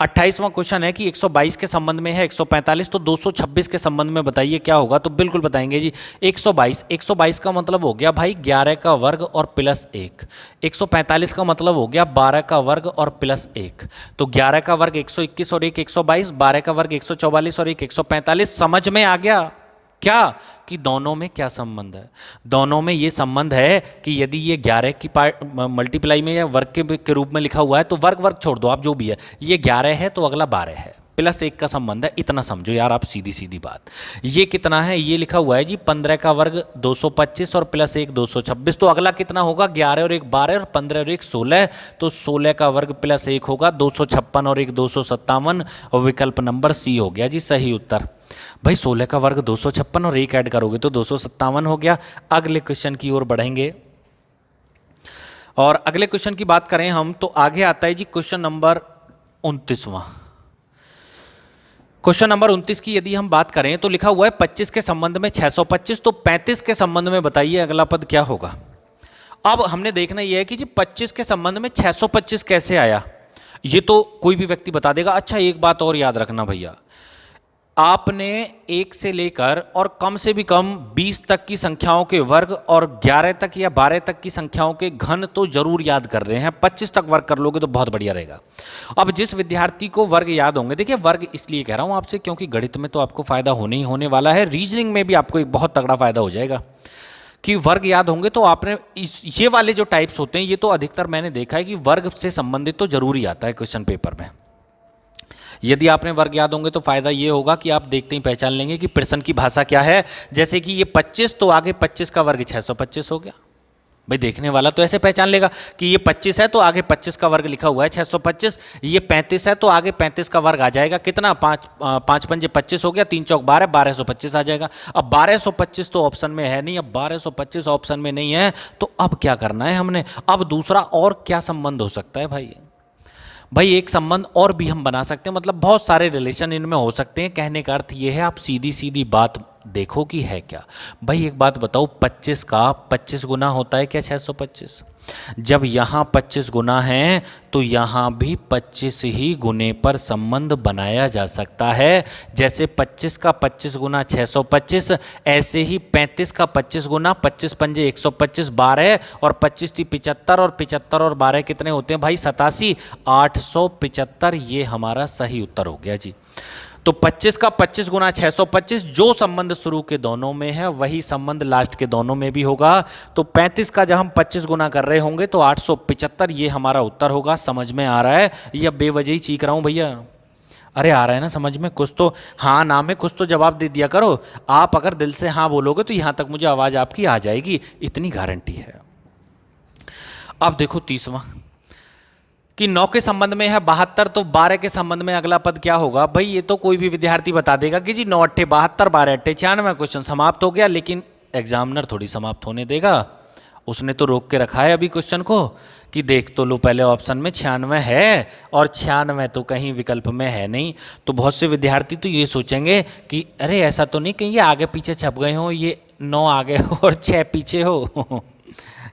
28वां क्वेश्चन है कि 122 के संबंध में है 145, तो 226 के संबंध में बताइए क्या होगा। तो बिल्कुल बताएंगे जी। 122 का मतलब हो गया भाई 11 का वर्ग और प्लस 1। 145 का मतलब हो गया 12 का वर्ग और प्लस 1। तो 11 का वर्ग 121 और 1 122, 12 का वर्ग 144 और 1 145। समझ में आ गया क्या कि दोनों में क्या संबंध है। दोनों में ये संबंध है कि यदि ये 11 की पार्ट मल्टीप्लाई में या वर्ग के रूप में लिखा हुआ है, तो वर्ग वर्ग छोड़ दो आप जो भी है, ये 11 है तो अगला 12 है, प्लस 1 का संबंध है। इतना समझो यार आप, सीधी सीधी बात। ये कितना है, ये लिखा हुआ है जी 15 का वर्ग 225 और प्लस 1 226, तो अगला कितना होगा 11 और 1 12 और 15 और 1 16, तो 16 का वर्ग प्लस 1 होगा 256 और 1 257, और विकल्प नंबर सी हो गया जी सही उत्तर। भाई 16 का वर्ग 256 और 1 ऐड करोगे तो 257 हो गया। अगले क्वेश्चन की ओर बढ़ेंगे, और अगले क्वेश्चन की बात करें हम तो आगे आता है जी क्वेश्चन नंबर 29वां। क्वेश्चन नंबर 29 की यदि हम बात करें तो लिखा हुआ है 25 के संबंध में 625, तो 35 के संबंध में बताइए अगला पद क्या होगा। अब हमने देखना यह है कि जी 25 के संबंध में 625 कैसे आया, ये तो कोई भी व्यक्ति बता देगा। अच्छा एक बात और याद रखना भैया, आपने 1 से लेकर और कम से भी कम 20 तक की संख्याओं के वर्ग और 11 तक या 12 तक की संख्याओं के घन तो जरूर याद कर रहे हैं। 25 तक वर्ग कर लोगे तो बहुत बढ़िया रहेगा। अब जिस विद्यार्थी को वर्ग याद होंगे, देखिए वर्ग इसलिए कह रहा हूं आपसे क्योंकि गणित में तो आपको फायदा होने ही होने वाला है, रीजनिंग में भी आपको एक बहुत तगड़ा फायदा हो जाएगा कि वर्ग याद होंगे। तो आपने ये वाले जो टाइप्स होते हैं, ये तो अधिकतर मैंने देखा है कि वर्ग से संबंधित तो जरूरी आता है क्वेश्चन पेपर में। यदि आपने वर्ग याद होंगे तो फायदा ये होगा कि आप देखते ही पहचान लेंगे कि प्रश्न की भाषा क्या है। जैसे कि ये 25, तो आगे 25 का वर्ग 625 हो गया। भाई देखने वाला तो ऐसे पहचान लेगा कि ये 25 है तो आगे 25 का वर्ग लिखा हुआ है 625। ये 35 है तो आगे 35 का वर्ग आ जाएगा कितना, 5 पंजे 25 हो गया, 3 चौक 12, 1225 आ जाएगा। अब 1225 तो ऑप्शन में है नहीं, अब 1225 ऑप्शन में नहीं है, तो अब क्या करना है हमने। अब दूसरा और क्या संबंध हो सकता है भाई एक संबंध और भी हम बना सकते हैं, मतलब बहुत सारे रिलेशन इनमें हो सकते हैं। कहने का अर्थ ये है, आप सीधी सीधी बात देखो कि है क्या। भाई एक बात बताओ, 25 का 25 गुना होता है क्या 625? जब यहाँ 25 गुना है तो यहाँ भी 25 ही गुने पर संबंध बनाया जा सकता है। जैसे 25 का 25 गुना 625, ऐसे ही 35 का 25 गुना 25 पंजे 125, 12 और 25 थी 75, और 75 और 12 कितने होते हैं भाई 87, 875। ये हमारा सही उत्तर हो गया जी। तो 25 का 25 गुना 625, जो संबंध शुरू के दोनों में है वही संबंध लास्ट के दोनों में भी होगा। तो 35 का जब हम 25 गुना कर रहे होंगे तो 875, ये हमारा उत्तर होगा। समझ में आ रहा है या बेवजह ही चीख रहा हूं भैया? अरे आ रहा है ना समझ में? कुछ तो हाँ नाम है, कुछ तो जवाब दे दिया करो। आप अगर दिल से हाँ बोलोगे तो यहां तक मुझे आवाज आपकी आ जाएगी, इतनी गारंटी है। अब देखो 30वां कि 9 के संबंध में है 72, तो 12 के संबंध में अगला पद क्या होगा? भाई ये तो कोई भी विद्यार्थी बता देगा कि जी 9 अट्ठे 72, 12 अट्ठे 96, क्वेश्चन समाप्त हो गया। लेकिन एग्जामिनर थोड़ी समाप्त होने देगा, उसने तो रोक के रखा है अभी क्वेश्चन को कि देख तो लो पहले ऑप्शन में 96 है और 96 तो कहीं विकल्प में है नहीं। तो बहुत से विद्यार्थी तो ये सोचेंगे कि अरे ऐसा तो नहीं कहीं ये आगे पीछे छप गए हो, ये 9 आगे हो और 6 पीछे हो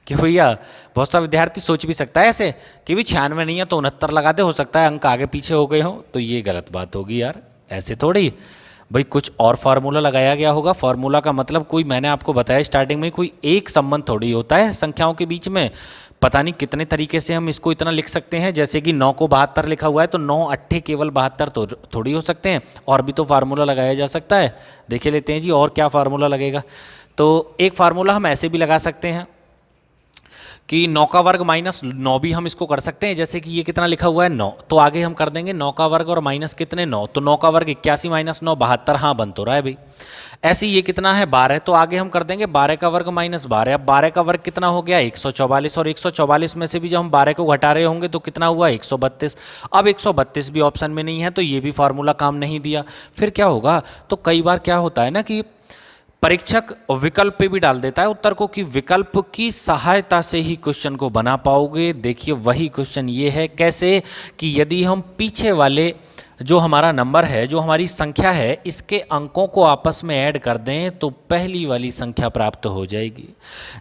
कि भैया बहुत सा विद्यार्थी सोच भी सकता है ऐसे कि भी 96 नहीं है तो 69 लगा दे, हो सकता है अंक आगे पीछे हो गए हो। तो ये गलत बात होगी यार, ऐसे थोड़ी। भाई कुछ और फार्मूला लगाया गया होगा। फार्मूला का मतलब कोई, मैंने आपको बताया स्टार्टिंग में, कोई एक संबंध थोड़ी होता है संख्याओं के बीच में। पता नहीं कितने तरीके से हम इसको इतना लिख सकते हैं। जैसे कि 9 को 72 लिखा हुआ है तो 9 अट्ठे केवल 72 तो थोड़ी हो सकते हैं, और भी तो फार्मूला लगाया जा सकता है। देखे लेते हैं जी और क्या फार्मूला लगेगा। तो एक फार्मूला हम ऐसे भी लगा सकते हैं कि 9 का वर्ग माइनस 9 भी हम इसको कर सकते हैं। जैसे कि ये कितना लिखा हुआ है 9, तो आगे हम कर देंगे 9 का वर्ग और माइनस कितने 9, तो 9 का वर्ग 81 माइनस 9 72, हाँ बन तो रहा है भाई। ऐसे ये कितना है 12, तो आगे हम कर देंगे 12 का वर्ग माइनस 12। अब 12 का वर्ग कितना हो गया 144, और 144 में से भी जब हम 12 को घटा रहे होंगे तो कितना हुआ 132। अब 132 भी ऑप्शन में नहीं है तो ये भी फार्मूला काम नहीं दिया। फिर क्या होगा? तो कई बार क्या होता है ना कि परीक्षक विकल्प पे भी डाल देता है उत्तर को कि विकल्प की सहायता से ही क्वेश्चन को बना पाओगे। देखिए वही क्वेश्चन ये है, कैसे कि यदि हम पीछे वाले जो हमारा नंबर है, जो हमारी संख्या है, इसके अंकों को आपस में ऐड कर दें तो पहली वाली संख्या प्राप्त हो जाएगी।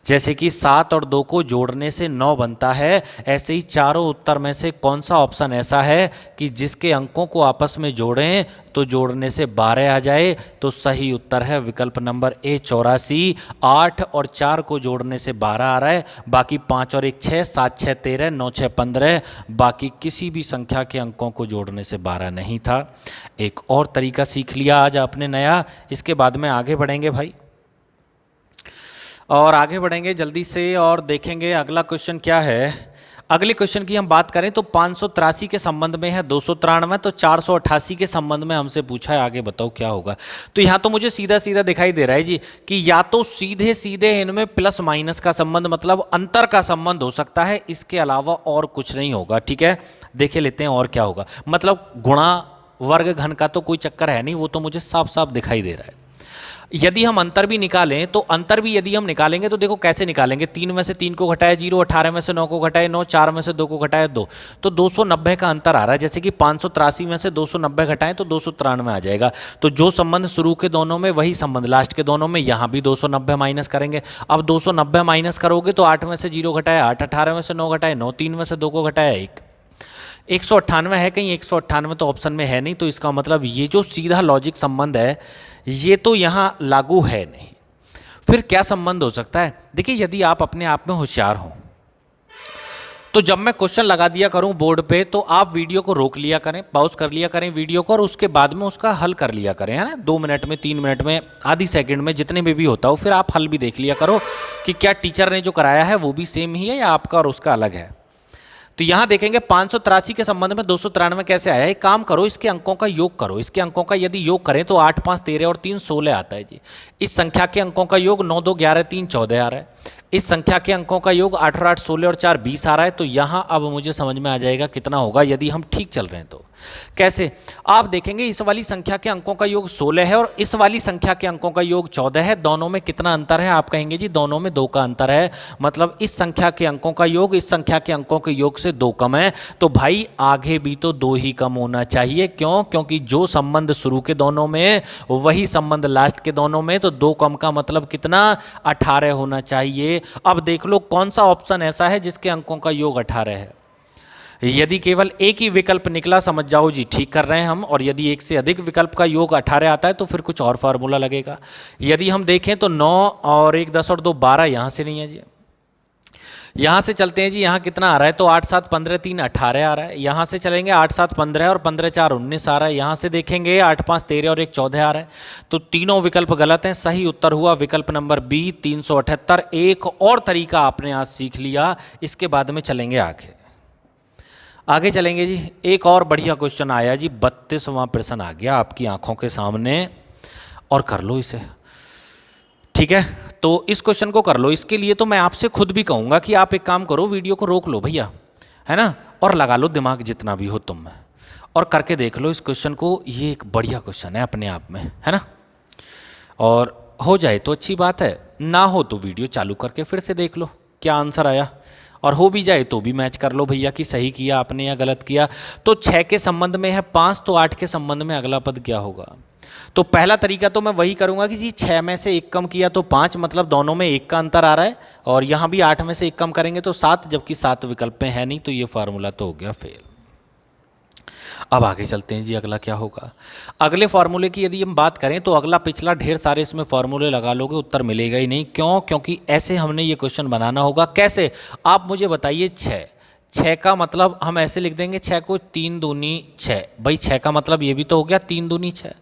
जैसे कि 7 और 2 को जोड़ने से 9 बनता है, ऐसे ही चारों उत्तर में से कौन सा ऑप्शन ऐसा है कि जिसके अंकों को आपस में जोड़ें तो जोड़ने से 12 आ जाए? तो सही उत्तर है विकल्प नंबर ए 84। 8 और 4 को जोड़ने से 12 आ रहा है, बाकी 5 और 1 6, 7 6 13, 9 6 15, बाकी किसी भी संख्या के अंकों को जोड़ने से 12 नहीं था। एक और तरीका सीख लिया आज आपने नया। इसके बाद में आगे बढ़ेंगे भाई, और आगे बढ़ेंगे जल्दी से और देखेंगे अगला क्वेश्चन क्या है। अगले क्वेश्चन की हम बात करें तो 583 के संबंध में है 293, तो 488 के संबंध में हमसे पूछा है। आगे बताओ क्या होगा। तो यहाँ तो मुझे सीधा सीधा दिखाई दे रहा है जी कि या तो सीधे सीधे इनमें प्लस माइनस का संबंध, मतलब अंतर का संबंध हो सकता है, इसके अलावा और कुछ नहीं होगा। ठीक है, देखे लेते हैं और क्या होगा। मतलब गुणा वर्ग घन का तो कोई चक्कर है नहीं, वो तो मुझे साफ साफ दिखाई दे रहा है। यदि हम अंतर भी निकालें तो अंतर भी यदि हम निकालेंगे तो देखो कैसे निकालेंगे। 3 में से 3 को घटाए 0, 18 में से 9 को घटाए 9, 4 में से 2 को घटाए 2, तो 290 का अंतर आ रहा है। जैसे कि 583 में से 290 घटाएं तो 293 आ जाएगा। तो जो संबंध शुरू के दोनों में वही संबंध लास्ट के दोनों में, यहाँ भी 290 माइनस करेंगे। अब 290 माइनस करोगे तो 8 में से 0 घटाए 8, 18 में से 9 घटाए 9, 3 में से 2 को घटाया 1, 198 है कहीं 198 तो ऑप्शन में है नहीं। तो इसका मतलब ये जो सीधा लॉजिक संबंध है ये तो यहाँ लागू है नहीं। फिर क्या संबंध हो सकता है? देखिए यदि आप अपने आप में होशियार हो तो जब मैं क्वेश्चन लगा दिया करूं बोर्ड पे तो आप वीडियो को रोक लिया करें, पॉज कर लिया करें वीडियो को, और उसके बाद में उसका हल कर लिया करें, है ना। 2 मिनट में, 3 मिनट में, आधी सेकंड में, जितने में भी होता हो, फिर आप हल भी देख लिया करो कि क्या टीचर ने जो कराया है वो भी सेम ही है या आपका और उसका अलग है। तो यहां देखेंगे 583 के संबंध में 293 कैसे आया। एक काम करो, इसके अंकों का योग करो। इसके अंकों का यदि योग करें तो 8 5 13 और 3 16 आता है जी। इस संख्या के अंकों का योग 9 2 11 3 14 आ रहा है। इस संख्या के अंकों का योग 8 और 8 16 और 4 20 आ रहा है। तो यहां अब मुझे समझ में आ जाएगा कितना होगा यदि हम ठीक चल रहे हैं तो। कैसे? आप देखेंगे इस वाली संख्या के अंकों का योग 16 है और इस वाली संख्या के अंकों का योग 14 है। दोनों में कितना अंतर है? आप कहेंगे जी दोनों में 2 का अंतर है। मतलब इस संख्या के अंकों का योग इस संख्या के अंकों के योग से 2 कम है। तो भाई आगे भी तो 2 ही कम होना चाहिए। क्यों? क्योंकि जो संबंध शुरू के दोनों में वही संबंध लास्ट के दोनों में। तो 2 कम का मतलब कितना? 18 होना चाहिए। अब देख लो कौन सा ऑप्शन ऐसा है जिसके अंकों का योग 18 है। यदि केवल एक ही विकल्प निकला समझ जाओ जी ठीक कर रहे हैं हम, और यदि एक से अधिक विकल्प का योग 18 आता है तो फिर कुछ और फार्मूला लगेगा। यदि हम देखें तो 9 और 1 10 और 2 12 यहां से नहीं है जी। यहाँ से चलते हैं जी, यहाँ कितना आ रहा है, तो 8 7 15 3 18 आ रहा है। यहाँ से चलेंगे 8 7 15 और 15 4 19 आ रहा है। यहाँ से देखेंगे 8 5 13 और 1 14 आ रहा है। तो तीनों विकल्प गलत हैं। सही उत्तर हुआ विकल्प नंबर बी 378। एक और तरीका आपने आज सीख लिया। इसके बाद में चलेंगे आगे चलेंगे जी। एक और बढ़िया क्वेश्चन आया जी, 32वां प्रश्न आ गया आपकी आंखों के सामने, और कर लो इसे। ठीक है, तो इस क्वेश्चन को कर लो। इसके लिए तो मैं आपसे खुद भी कहूंगा कि आप एक काम करो, वीडियो को रोक लो भैया, है ना, और लगा लो दिमाग जितना भी हो तुम में, और करके देख लो इस क्वेश्चन को। ये एक बढ़िया क्वेश्चन है अपने आप में, है ना। और हो जाए तो अच्छी बात है, ना हो तो वीडियो चालू करके फिर से देख लो क्या आंसर आया, और हो भी जाए तो भी मैच कर लो भैया कि सही किया आपने या गलत किया। तो 6 के संबंध में है 5, तो 8 के संबंध में अगला पद क्या होगा। तो पहला तरीका तो मैं वही करूंगा कि जी 6 में से 1 कम किया तो 5, मतलब दोनों में 1 का अंतर आ रहा है, और यहां भी 8 में से 1 कम करेंगे तो 7, जबकि 7 विकल्प में है नहीं, तो ये फार्मूला तो हो गया फेल। अब आगे चलते हैं जी, अगला क्या होगा। अगले फार्मूले की यदि हम बात करें तो अगला पिछला ढेर सारे इसमें फार्मूले लगा लोगे, उत्तर मिलेगा ही नहीं। क्यों? क्योंकि ऐसे हमने ये क्वेश्चन बनाना होगा। कैसे, आप मुझे बताइए। 6 का मतलब हम ऐसे लिख देंगे, 6 को 3 दूनी 6, भाई 6 का मतलब ये भी तो हो गया 3 दूनी 6।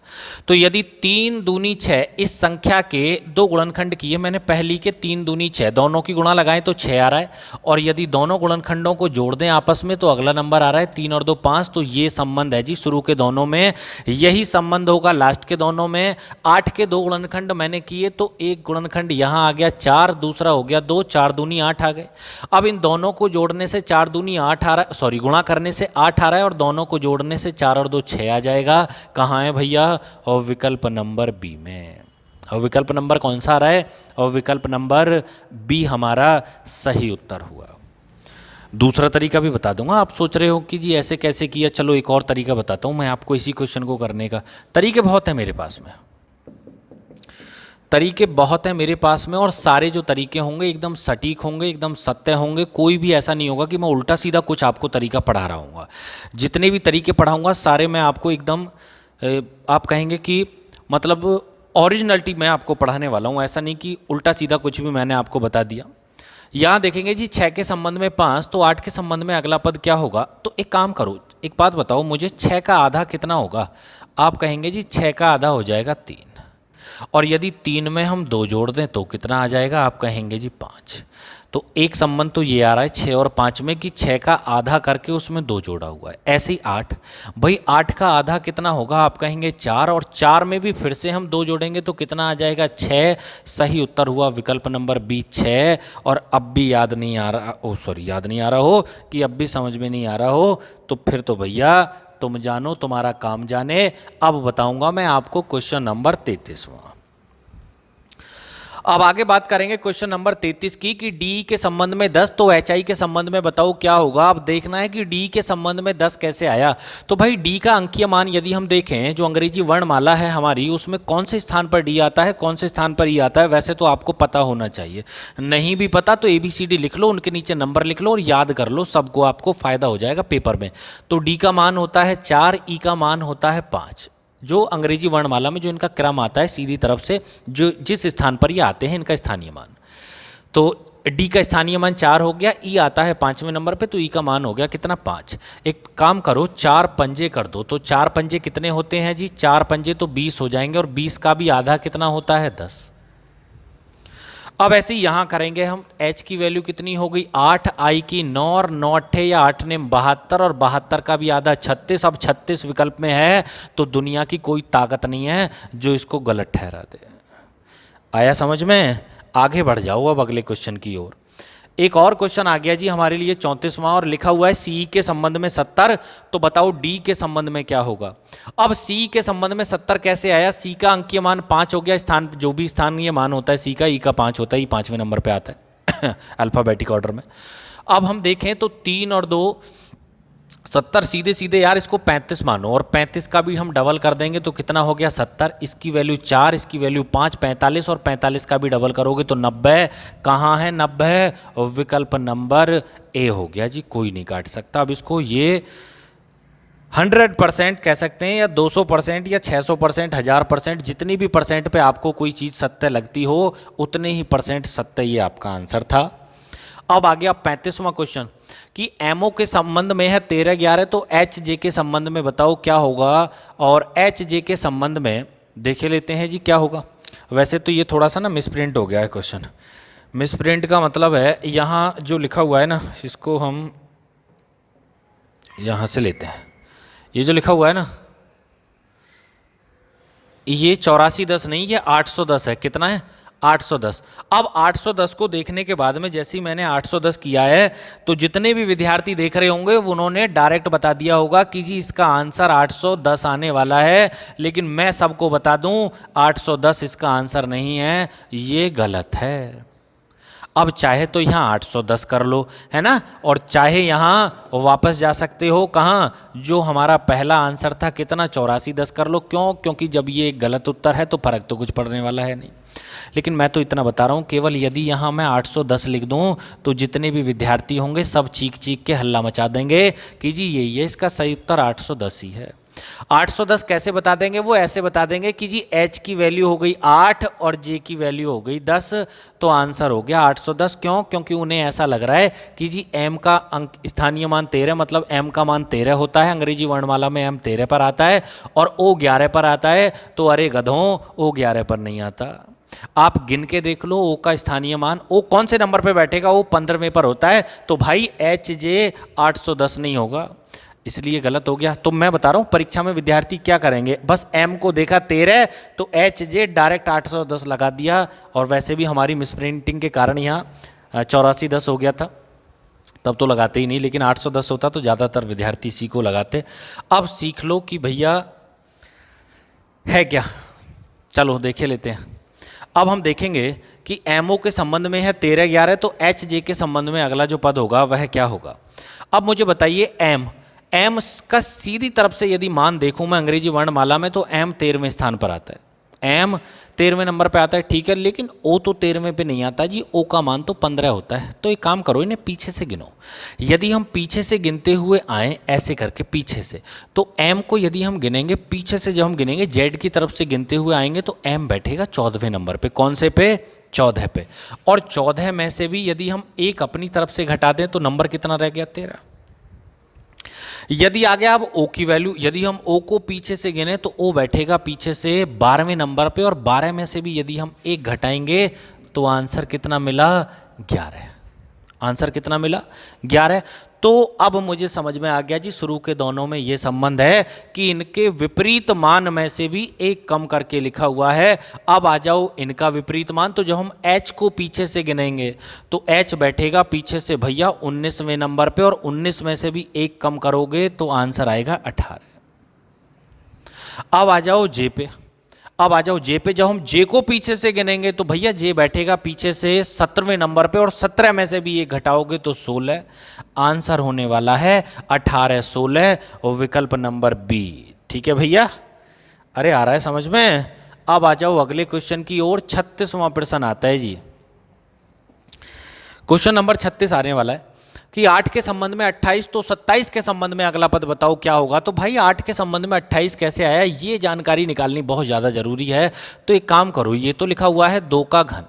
तो यदि 3 दूनी 6 इस संख्या के दो गुणनखंड किए मैंने, पहली के 3 दूनी 6, दोनों की गुणा लगाएं तो 6 आ रहा है, और यदि दोनों गुणनखंडों को जोड़ दें आपस में तो अगला नंबर आ रहा है 3 और 2 5। तो ये संबंध है जी शुरू के दोनों में, यही संबंध होगा लास्ट के दोनों में। 8 के दो गुणनखंड मैंने किए तो एक गुणनखंड यहाँ आ गया 4, दूसरा हो गया 2, 4 दूनी 8 आ गए। अब इन दोनों को जोड़ने से 4 दूनी 8 आ रहा है, सॉरी गुणा करने से 8 आ रहा है, और दोनों को जोड़ने से 4 और 2 6 आ जाएगा। कहाँ है भैया? और विकल्प नंबर बी में। और विकल्प नंबर कौन सा आ रहा है? और विकल्प नंबर बी हमारा सही उत्तर हुआ। दूसरा तरीका भी बता दूंगा। आप सोच रहे हो कि जी ऐसे कैसे किया, चलो एक और तरीका बताता हूं मैं आपको इसी क्वेश्चन को करने का। तरीके बहुत है मेरे पास में, तरीके बहुत हैं मेरे पास में, और सारे जो तरीके होंगे एकदम सटीक होंगे, एकदम सत्य होंगे। कोई भी ऐसा नहीं होगा कि मैं उल्टा सीधा कुछ आपको तरीका पढ़ा रहा हूँ। जितने भी तरीके पढ़ाऊँगा सारे मैं आपको एकदम आप कहेंगे कि मतलब ओरिजिनलिटी मैं आपको पढ़ाने वाला हूँ। ऐसा नहीं कि उल्टा सीधा कुछ भी मैंने आपको बता दिया। यहाँ देखेंगे जी 6 के संबंध में 5, तो 8 के संबंध में अगला पद क्या होगा। तो एक काम करो, एक बात बताओ मुझे, 6 का आधा कितना होगा। आप कहेंगे जी 6 का आधा हो जाएगा 3, और यदि 3 में हम 2 जोड़ दें तो कितना आ जाएगा। आप कहेंगे जी 5। तो एक संबंध तो ये आ रहा है 6 और 5 में कि 6 का आधा करके उसमें 2 जोड़ा हुआ है। ऐसे ही 8, भाई 8 का आधा कितना होगा। आप कहेंगे 4, और 4 में भी फिर से हम 2 जोड़ेंगे तो कितना आ जाएगा 6। सही उत्तर हुआ विकल्प नंबर बी 6। और अब भी याद नहीं आ रहा, ओ सॉरी याद नहीं आ रहा हो कि अब भी समझ में नहीं आ रहा हो, तो फिर तो भैया तुम जानो तुम्हारा काम जाने। अब बताऊंगा मैं आपको क्वेश्चन नंबर 33वां। अब आगे बात करेंगे क्वेश्चन नंबर 33 की, कि डी के संबंध में 10, तो एच आई के संबंध में बताओ क्या होगा। अब देखना है कि डी के संबंध में 10 कैसे आया। तो भाई डी का अंकीय मान यदि हम देखें, जो अंग्रेजी वर्णमाला है हमारी, उसमें कौन से स्थान पर डी आता है, कौन से स्थान पर ई आता है। वैसे तो आपको पता होना चाहिए, नहीं भी पता तो ABCD लिख लो, उनके नीचे नंबर लिख लो और याद कर लो, सबको आपको फायदा हो जाएगा पेपर में। तो डी का मान होता है 4, ई का मान होता है 5। जो अंग्रेजी वर्णमाला में जो इनका क्रम आता है सीधी तरफ से, जो जिस स्थान पर ये आते हैं इनका स्थानीय मान। तो डी का स्थानीय मान 4 हो गया, ई आता है 5वें नंबर पे, तो ई का मान हो गया कितना 5। एक काम करो 4 पंजे कर दो, तो 4 पंजे कितने होते हैं जी, 4 पंजे तो 20 हो जाएंगे, और 20 का भी आधा कितना होता है 10। अब ऐसे ही यहां करेंगे हम, h की वैल्यू कितनी हो गई 8, i की 9, और 9 अट्ठे या 8 ने 72, और 72 का भी आधा 36। अब 36 विकल्प में है, तो दुनिया की कोई ताकत नहीं है जो इसको गलत ठहरा दे। आया समझ में? आगे बढ़ जाओ अब अगले क्वेश्चन की ओर। एक और क्वेश्चन आ गया जी हमारे लिए 34वां, और लिखा हुआ है सी के संबंध में 70। तो बताओ डी के संबंध में क्या होगा। अब सी के संबंध में 70 कैसे आया। सी का अंकीय मान 5 हो गया, स्थान जो भी स्थानीय मान होता है सी का, ई का 5 होता है, ई 5वें नंबर पे आता है अल्फाबेटिक ऑर्डर में। अब हम देखें तो 3 और 2 70, सीधे सीधे यार इसको 35 मानो, और 35 का भी हम डबल कर देंगे तो कितना हो गया 70। इसकी वैल्यू 4, इसकी वैल्यू 5, 45, और 45 का भी डबल करोगे तो 90। कहाँ है 90? और विकल्प नंबर ए हो गया जी, कोई नहीं काट सकता। अब इसको ये 100% कह सकते हैं, या 200%, या 600%, 1000%, जितनी भी परसेंट पे आपको कोई चीज़ सत्य लगती हो उतने ही परसेंट सत्य ये आपका आंसर था। अब आ गया 35वां क्वेश्चन कि एमओ के संबंध में है 13-11, तो एच जे के संबंध में बताओ क्या होगा। और एच जे के संबंध में देखे लेते हैं जी क्या होगा। वैसे तो ये थोड़ा सा ना मिसप्रिंट हो गया है क्वेश्चन। मिसप्रिंट का मतलब है यहाँ जो लिखा हुआ है ना, इसको हम यहाँ से लेते हैं। ये जो लिखा हुआ है ना, ये 8410 नहीं, ये 810 है। कितना है? 810। अब 810 को देखने के बाद में जैसे ही मैंने 810 किया है, तो जितने भी विद्यार्थी देख रहे होंगे उन्होंने डायरेक्ट बता दिया होगा कि जी इसका आंसर 810 आने वाला है। लेकिन मैं सबको बता दूं 810 इसका आंसर नहीं है, ये गलत है। अब चाहे तो यहाँ 810 कर लो, है ना, और चाहे यहाँ वापस जा सकते हो कहाँ, जो हमारा पहला आंसर था कितना 8410 कर लो। क्यों? क्योंकि जब ये गलत उत्तर है तो फर्क तो कुछ पड़ने वाला है नहीं। लेकिन मैं तो इतना बता रहा हूँ, केवल यदि यहाँ मैं 810 लिख दूँ तो जितने भी विद्यार्थी होंगे सब चीख चीख के हल्ला मचा देंगे कि जी ये इसका सही उत्तर 810 ही है। 810 कैसे बता देंगे? वो ऐसे बता देंगे कि जी h की वैल्यू हो गई 8 और j की वैल्यू हो गई 10, तो आंसर हो गया 810। क्यों? क्योंकि उन्हें ऐसा लग रहा है कि जी m का अंक स्थानीय मान 13, मतलब m का मान 13 होता है, अंग्रेजी वर्णमाला में m 13 पर आता है और o 11 पर आता है। तो अरे गधों, o 11 पर नहीं आता। आप गिन के देख लो, ओ का स्थानीय मान, ओ कौन से नंबर पे बैठेगा? वो 15वें पर होता है। तो भाई एच जे 810 नहीं होगा, इसलिए गलत हो गया। तो मैं बता रहा हूं परीक्षा में विद्यार्थी क्या करेंगे, बस एम को देखा 13 तो एच जे डायरेक्ट 810 लगा दिया। और वैसे भी हमारी मिसप्रिंटिंग के कारण यहाँ 8410 हो गया था, तब तो लगाते ही नहीं, लेकिन 810 होता तो ज़्यादातर विद्यार्थी इसी को लगाते। अब सीख लो कि भैया है क्या, चलो देखे लेते हैं। अब हम देखेंगे कि एमओ के संबंध में है 13-11, तो एच जे के संबंध में अगला जो पद होगा वह क्या होगा। अब मुझे बताइए एम का सीधी तरफ से यदि मान देखूं मैं अंग्रेजी वर्णमाला में, तो एम 13वें स्थान पर आता है, एम 13वें नंबर पे आता है, ठीक है। लेकिन ओ तो 13वें पे नहीं आता जी, ओ का मान तो 15 होता है। तो एक काम करो, इन्हें पीछे से गिनो। यदि हम पीछे से गिनते हुए आए ऐसे करके पीछे से, तो एम को यदि हम गिनेंगे पीछे से, जब हम गिनेंगे जेड की तरफ से गिनते हुए आएंगे तो एम बैठेगा 14वें नंबर पे। कौन से पे? 14 पे। और 14 में से भी यदि हम एक अपनी तरफ से घटा दें तो नंबर कितना रह गया? 13। यदि आ गया अब ओ की वैल्यू, यदि हम ओ को पीछे से गिने तो ओ बैठेगा पीछे से 12वें नंबर पे, और 12 में से भी यदि हम एक घटाएंगे तो आंसर कितना मिला? 11। आंसर कितना मिला? 11। तो अब मुझे समझ में आ गया जी, शुरू के दोनों में ये संबंध है कि इनके विपरीत मान में से भी एक कम करके लिखा हुआ है। अब आ जाओ इनका विपरीत मान, तो जब हम h को पीछे से गिनेंगे तो h बैठेगा पीछे से भैया 19वें नंबर पे, और 19 में से भी एक कम करोगे तो आंसर आएगा 18। अब आ जाओ जे पे, अब आ जाओ जे पे, जब हम जे को पीछे से गिनेंगे तो भैया जे बैठेगा पीछे से 17वें नंबर पे, और 17 में से भी एक घटाओगे तो 16। आंसर होने वाला है 18, 16 और विकल्प नंबर बी। ठीक है भैया, अरे आ रहा है समझ में। अब आ जाओ अगले क्वेश्चन की ओर। 36वां प्रश्न आता है जी, क्वेश्चन नंबर 36 आने वाला है कि 8 के संबंध में 28, तो 27 के संबंध में अगला पद बताओ क्या होगा। तो भाई 8 के संबंध में 28 कैसे आया, ये जानकारी निकालनी बहुत ज़्यादा जरूरी है। तो एक काम करो, ये तो लिखा हुआ है 2 का घन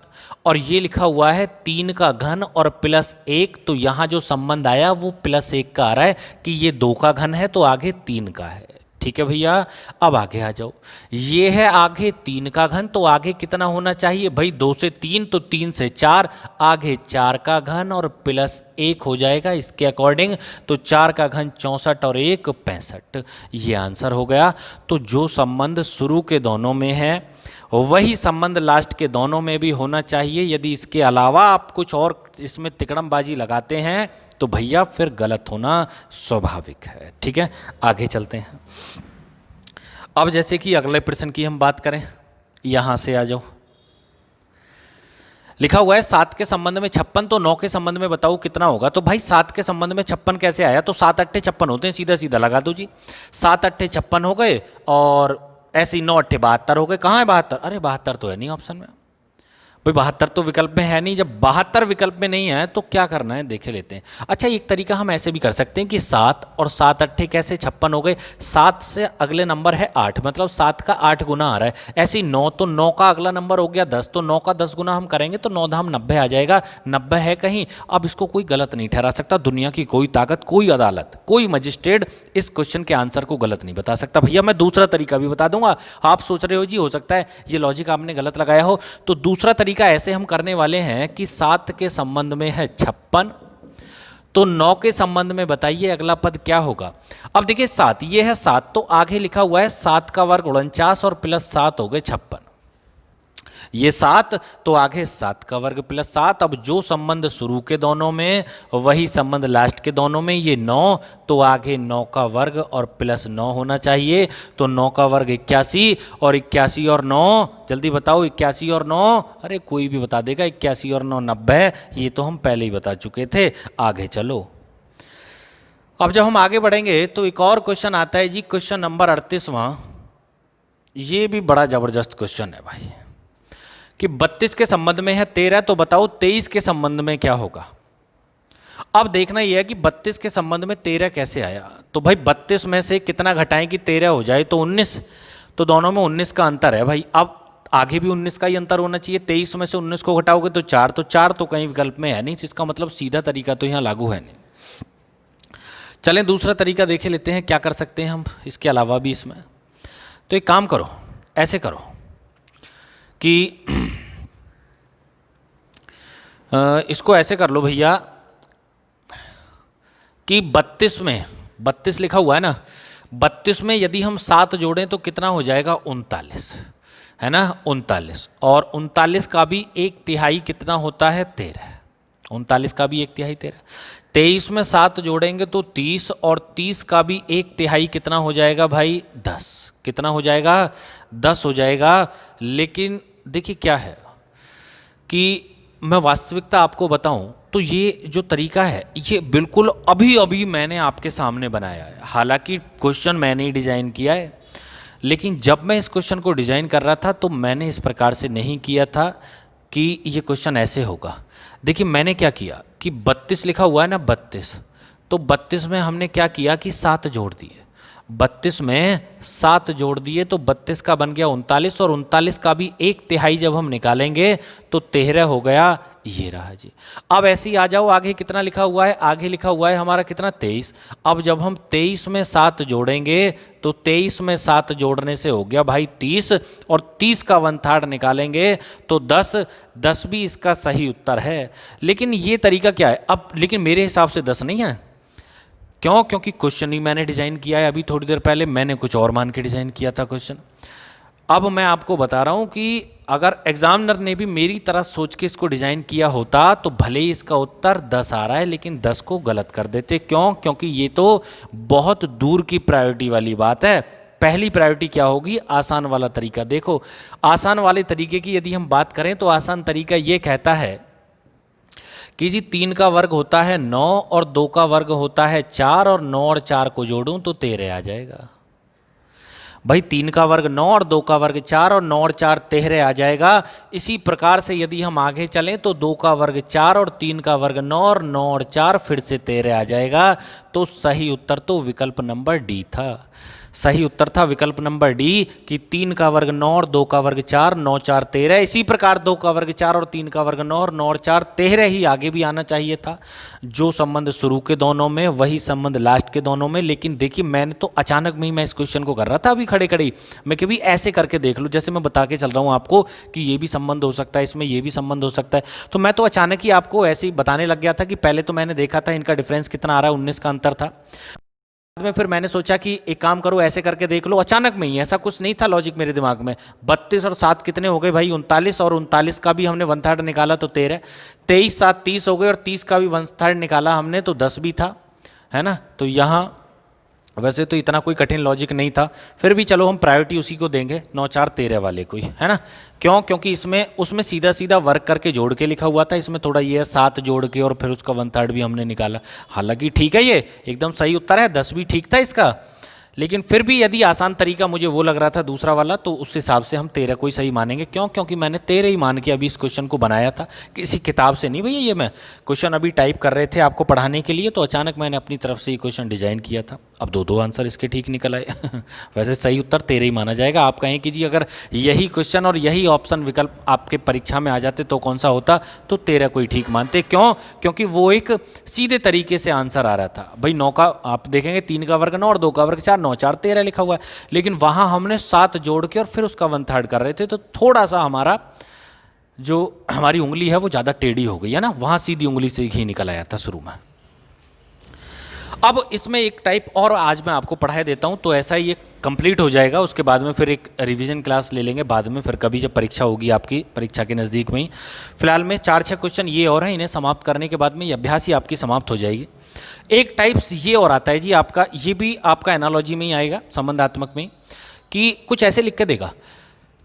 और ये लिखा हुआ है 3 का घन और +1, तो यहाँ जो संबंध आया वो +1 का आ रहा है कि ये 2 का घन है तो आगे 3 का है। ठीक है भैया, अब आगे आ जाओ। ये है आगे 3 का घन, तो आगे कितना होना चाहिए भाई? 2 से 3, तो 3 से 4, आगे 4 का घन और +1 हो जाएगा इसके अकॉर्डिंग। तो 4 का घन 64 और 1 65, ये आंसर हो गया। तो जो संबंध शुरू के दोनों में है वही संबंध लास्ट के दोनों में भी होना चाहिए। यदि इसके अलावा आप कुछ और इसमें तिकड़मबाजी लगाते हैं तो भैया फिर गलत होना स्वाभाविक है। ठीक है, आगे चलते हैं। अब जैसे कि अगले प्रश्न की हम बात करें, यहां से आ जाओ। लिखा हुआ है 7 के संबंध में 56, तो 9 के संबंध में बताओ कितना होगा। तो भाई 7 के संबंध में 56 कैसे आया? तो 7 अट्ठे 56 होते हैं, सीधा सीधा लगा दो जी। 7 अट्ठे 56 हो गए और ऐसे ही 9 अट्ठे 72 हो गए। कहाँ है 72? अरे 72 तो है नहीं ऑप्शन में। भाई 72 तो विकल्प में है नहीं, जब 72 विकल्प में नहीं है तो क्या करना है देखे लेते हैं। अच्छा एक तरीका हम ऐसे भी कर सकते हैं कि 7 और 7 अट्ठे कैसे 56 हो गए, 7 से अगले नंबर है 8, मतलब 7 का 8 गुना आ रहा है। ऐसे ही 9, तो 9 का अगला नंबर हो गया 10, तो 9 का 10 गुना हम करेंगे तो 9 धाम 90 आ जाएगा, 90 है कहीं। अब इसको कोई गलत नहीं ठहरा सकता, दुनिया की कोई ताकत, कोई अदालत, कोई मजिस्ट्रेट इस क्वेश्चन के आंसर को गलत नहीं बता सकता। भैया मैं दूसरा तरीका भी बता दूंगा। आप सोच रहे हो जी हो सकता है ये लॉजिक आपने गलत लगाया हो, तो दूसरा तरीका ऐसे हम करने वाले हैं कि 7 के संबंध में है 56, तो 9 के संबंध में बताइए अगला पद क्या होगा। अब देखिए 7 ये है 7, तो आगे लिखा हुआ है 7 का वर्ग 49 और प्लस 7 हो गए 56, ये 7 तो आगे 7 का वर्ग प्लस 7। अब जो संबंध शुरू के दोनों में वही संबंध लास्ट के दोनों में, ये 9 तो आगे 9 का वर्ग और प्लस 9 होना चाहिए, तो 9 का वर्ग 81 और 81 और 9 जल्दी बताओ 81 और 9, अरे कोई भी बता देगा 81 और 9 90, ये तो हम पहले ही बता चुके थे। आगे चलो, अब जब हम आगे बढ़ेंगे तो एक और क्वेश्चन आता है जी, क्वेश्चन नंबर 38वां। ये भी बड़ा जबरदस्त क्वेश्चन है भाई कि 32 के संबंध में है 13, तो बताओ 23 के संबंध में क्या होगा। अब देखना यह है कि 32 के संबंध में 13 कैसे आया, तो भाई 32 में से कितना घटाएं कि 13 हो जाए, तो 19, तो दोनों में 19 का अंतर है भाई। अब आगे भी 19 का ही अंतर होना चाहिए, 23 में से 19 को घटाओगे तो 4, तो 4 तो कहीं विकल्प में है नहीं, तो इसका मतलब सीधा तरीका तो यहाँ लागू है नहीं। चलें दूसरा तरीका देखे लेते हैं क्या कर सकते हैं हम इसके अलावा भी इसमें। तो एक काम करो, ऐसे करो कि इसको ऐसे कर लो भैया कि 32 में 32 लिखा हुआ है ना, 32 में यदि हम 7 जोड़ें तो कितना हो जाएगा 39, है ना 39, और 39 का भी 1/3 कितना होता है 13, 39 का भी 1/3 13, 23 में 7 जोड़ेंगे तो 30, और 30 का भी 1/3 कितना हो जाएगा भाई 10, कितना हो जाएगा 10 हो जाएगा। लेकिन देखिए क्या है कि मैं वास्तविकता आपको बताऊं तो ये जो तरीका है ये बिल्कुल अभी अभी मैंने आपके सामने बनाया है, हालांकि क्वेश्चन मैंने ही डिज़ाइन किया है, लेकिन जब मैं इस क्वेश्चन को डिज़ाइन कर रहा था तो मैंने इस प्रकार से नहीं किया था कि ये क्वेश्चन ऐसे होगा। देखिए मैंने क्या किया कि 32 लिखा हुआ है ना 32, तो 32 में हमने क्या किया कि 7 जोड़ दिए, 32 में 7 जोड़ दिए तो 32 का बन गया 39, और 39 का भी 1/3 जब हम निकालेंगे तो 13 हो गया, ये रहा जी। अब ऐसे ही आ जाओ, आगे कितना लिखा हुआ है, आगे लिखा हुआ है हमारा कितना 23। अब जब हम 23 में 7 जोड़ेंगे तो 23 में 7 जोड़ने से हो गया भाई 30, और 30 का 1/3 निकालेंगे तो 10, 10 भी इसका सही उत्तर है। लेकिन ये तरीका क्या है अब, लेकिन मेरे हिसाब से 10 नहीं है, क्यों, क्योंकि क्वेश्चन ही मैंने डिज़ाइन किया है, अभी थोड़ी देर पहले मैंने कुछ और मान के डिज़ाइन किया था क्वेश्चन। अब मैं आपको बता रहा हूं कि अगर एग्जामिनर ने भी मेरी तरह सोच के इसको डिज़ाइन किया होता तो भले ही इसका उत्तर 10 आ रहा है, लेकिन 10 को गलत कर देते। क्यों, क्योंकि ये तो बहुत दूर की प्रायोरिटी वाली बात है। पहली प्रायोरिटी क्या होगी, आसान वाला तरीका। देखो आसान वाले तरीके की यदि हम बात करें तो आसान तरीका ये कहता है कि जी 3 का वर्ग होता है 9 और 2 का वर्ग होता है 4, और 9 और 4 को जोड़ूं तो 13 आ जाएगा। भाई 3 का वर्ग 9 और 2 का वर्ग 4 और 9 और 4 13 आ जाएगा। इसी प्रकार से यदि हम आगे चलें तो 2 का वर्ग 4 और 3 का वर्ग 9 और 9 और 4 फिर से 13 आ जाएगा। तो सही उत्तर तो विकल्प नंबर डी था, सही उत्तर था विकल्प नंबर डी कि 3 का वर्ग 9 और 2 का वर्ग 4, 9 4 13। इसी प्रकार 2 का वर्ग 4 और 3 का वर्ग 9 और 9 और 4 13 ही आगे भी आना चाहिए था। जो संबंध शुरू के दोनों में वही संबंध लास्ट के दोनों में। लेकिन देखिए मैंने तो अचानक में ही मैं इस क्वेश्चन को कर रहा था अभी खड़े खड़े, मैं कभी ऐसे करके देख लूँ, जैसे मैं बता के चल रहा हूँ आपको कि ये भी संबंध हो सकता है, इसमें ये भी संबंध हो सकता है, तो मैं तो अचानक ही आपको ऐसे ही बताने लग गया था कि पहले तो मैंने देखा था इनका डिफरेंस कितना आ रहा है, 19 का अंतर था। बाद में फिर मैंने सोचा कि एक काम करो ऐसे करके देख लो, अचानक में ही, ऐसा कुछ नहीं था लॉजिक मेरे दिमाग में। 32 और 7 कितने हो गए भाई 39, और 39 का भी हमने 1/3 निकाला तो 13, 23 7 30 हो गए, और 30 का भी 1/3 निकाला हमने तो 10 भी था, है ना। तो यहाँ वैसे तो इतना कोई कठिन लॉजिक नहीं था, फिर भी चलो हम प्रायोरिटी उसी को देंगे 9 4 13 वाले को ही, है ना। क्यों, क्योंकि इसमें उसमें सीधा सीधा वर्क करके जोड़ के लिखा हुआ था, इसमें थोड़ा ये है 7 जोड़ के और फिर उसका 1/3 भी हमने निकाला। हालांकि ठीक है, ये एकदम सही उत्तर है, 10 भी ठीक था इसका, लेकिन फिर भी यदि आसान तरीका मुझे वो लग रहा था दूसरा वाला, तो उस हिसाब से हम 13 को ही सही मानेंगे। क्यों? क्योंकि मैंने 13 ही मान के अभी इस क्वेश्चन को बनाया था, किसी किताब से नहीं भैया। ये मैं क्वेश्चन अभी टाइप कर रहे थे आपको पढ़ाने के लिए, तो अचानक मैंने अपनी तरफ से ये क्वेश्चन डिजाइन किया था। अब दो दो आंसर इसके ठीक निकल आए। वैसे सही उत्तर 13 ही माना जाएगा। आप कहें कि जी अगर यही क्वेश्चन और यही ऑप्शन विकल्प आपके परीक्षा में आ जाते तो कौन सा होता, तो 13 को ही ठीक मानते। क्यों? क्योंकि वो एक सीधे तरीके से आंसर आ रहा था। भाई 9 का आप देखेंगे 3 का वर्ग 9 और 2 का वर्ग 4, 9 4 13 लिखा हुआ है, लेकिन वहां हमने 7 जोड़ के और फिर उसका 1/3 कर रहे थे, तो थोड़ा सा हमारा जो हमारी उंगली है वो ज़्यादा टेढ़ी हो गई है ना, वहां सीधी उंगली से घी निकल आया था शुरू में। अब इसमें एक टाइप और आज मैं आपको पढ़ा देता हूं, तो ऐसा ही ये कंप्लीट हो जाएगा। उसके बाद में फिर एक रिवीजन क्लास ले लेंगे बाद में, फिर कभी जब परीक्षा होगी आपकी, परीक्षा के नज़दीक में ही। फिलहाल में 4-6 क्वेश्चन ये और हैं, इन्हें समाप्त करने के बाद में ये अभ्यास ही आपकी समाप्त हो जाएगी। एक टाइप्स ये और आता है जी आपका, ये भी आपका एनालॉजी में ही आएगा, संबंधात्मक में, कि कुछ ऐसे लिख के देगा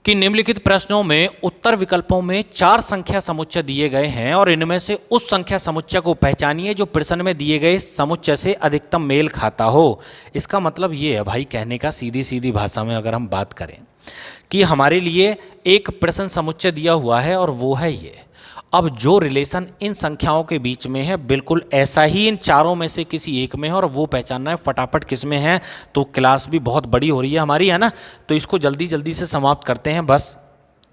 कि निम्नलिखित प्रश्नों में उत्तर विकल्पों में 4 संख्या समुच्चय दिए गए हैं और इनमें से उस संख्या समुच्चय को पहचानिए जो प्रश्न में दिए गए समुच्चय से अधिकतम मेल खाता हो। इसका मतलब ये है भाई, कहने का सीधी सीधी भाषा में अगर हम बात करें कि हमारे लिए एक प्रश्न समुच्चय दिया हुआ है और वो है ये। अब जो रिलेशन इन संख्याओं के बीच में है बिल्कुल ऐसा ही इन चारों में से किसी एक में है और वो पहचानना है फटाफट किस में है। तो क्लास भी बहुत बड़ी हो रही है हमारी, है ना, तो इसको जल्दी जल्दी से समाप्त करते हैं। बस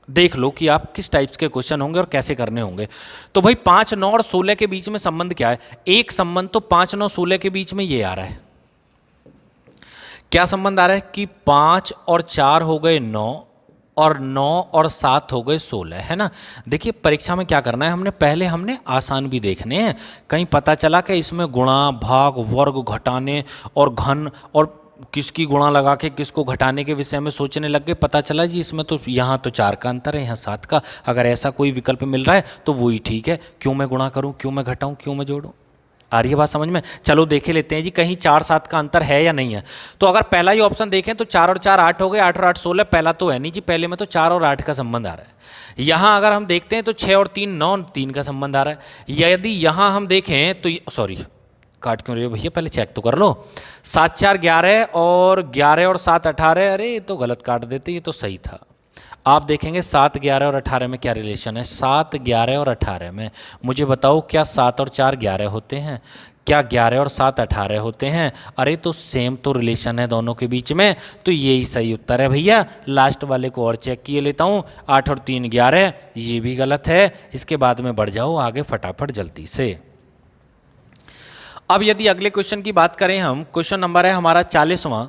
देख लो कि आप किस टाइप्स के क्वेश्चन होंगे और कैसे करने होंगे। तो भाई 5, 9 और 16 के बीच में संबंध क्या है? एक संबंध तो 5, 9, 16 के बीच में ये आ रहा है। क्या संबंध आ रहा है कि 5 और 4 हो गए 9 और 9 और 7 हो गए 16, है ना। देखिए परीक्षा में क्या करना है, हमने आसान भी देखने हैं। कहीं पता चला कि इसमें गुणा भाग वर्ग घटाने और घन और किसकी गुणा लगा के किसको घटाने के विषय में सोचने लग गए, पता चला जी इसमें तो यहाँ तो 4 का अंतर है, यहाँ 7 का। अगर ऐसा कोई विकल्प मिल रहा है तो वही ठीक है, क्यों मैं गुणा करूँ, क्यों मैं घटाऊँ, क्यों मैं जोड़ूँ। आ रही है बात समझ में? चलो देखे लेते हैं जी कहीं 4 7 का अंतर है या नहीं है। तो अगर पहला ही ऑप्शन देखें तो 4 और 4 8 हो गए, 8 और 8 16। पहला तो है नहीं जी, पहले में तो 4 और 8 का संबंध आ रहा है। यहां अगर हम देखते हैं तो 6 और 3 9, 3 का संबंध आ रहा है। यदि यहां हम देखें तो सॉरी काट क्यों रहे हो भैया, पहले चेक तो कर लो। 7 4 11 और 11 और 7 18। अरे ये तो गलत काट देते, ये तो सही था। आप देखेंगे 7 11 और 18 में क्या रिलेशन है। 7 11 और 18 में मुझे बताओ, क्या 7 और 4 11 होते हैं? क्या 11 और 7 18 होते हैं? अरे तो सेम तो रिलेशन है दोनों के बीच में, तो यही सही उत्तर है भैया। लास्ट वाले को और चेक किए लेता हूँ, 8 और 3 11, ये भी गलत है। इसके बाद में बढ़ जाओ आगे फटाफट जल्दी से। अब यदि अगले क्वेश्चन की बात करें हम, क्वेश्चन नंबर है हमारा 40वां,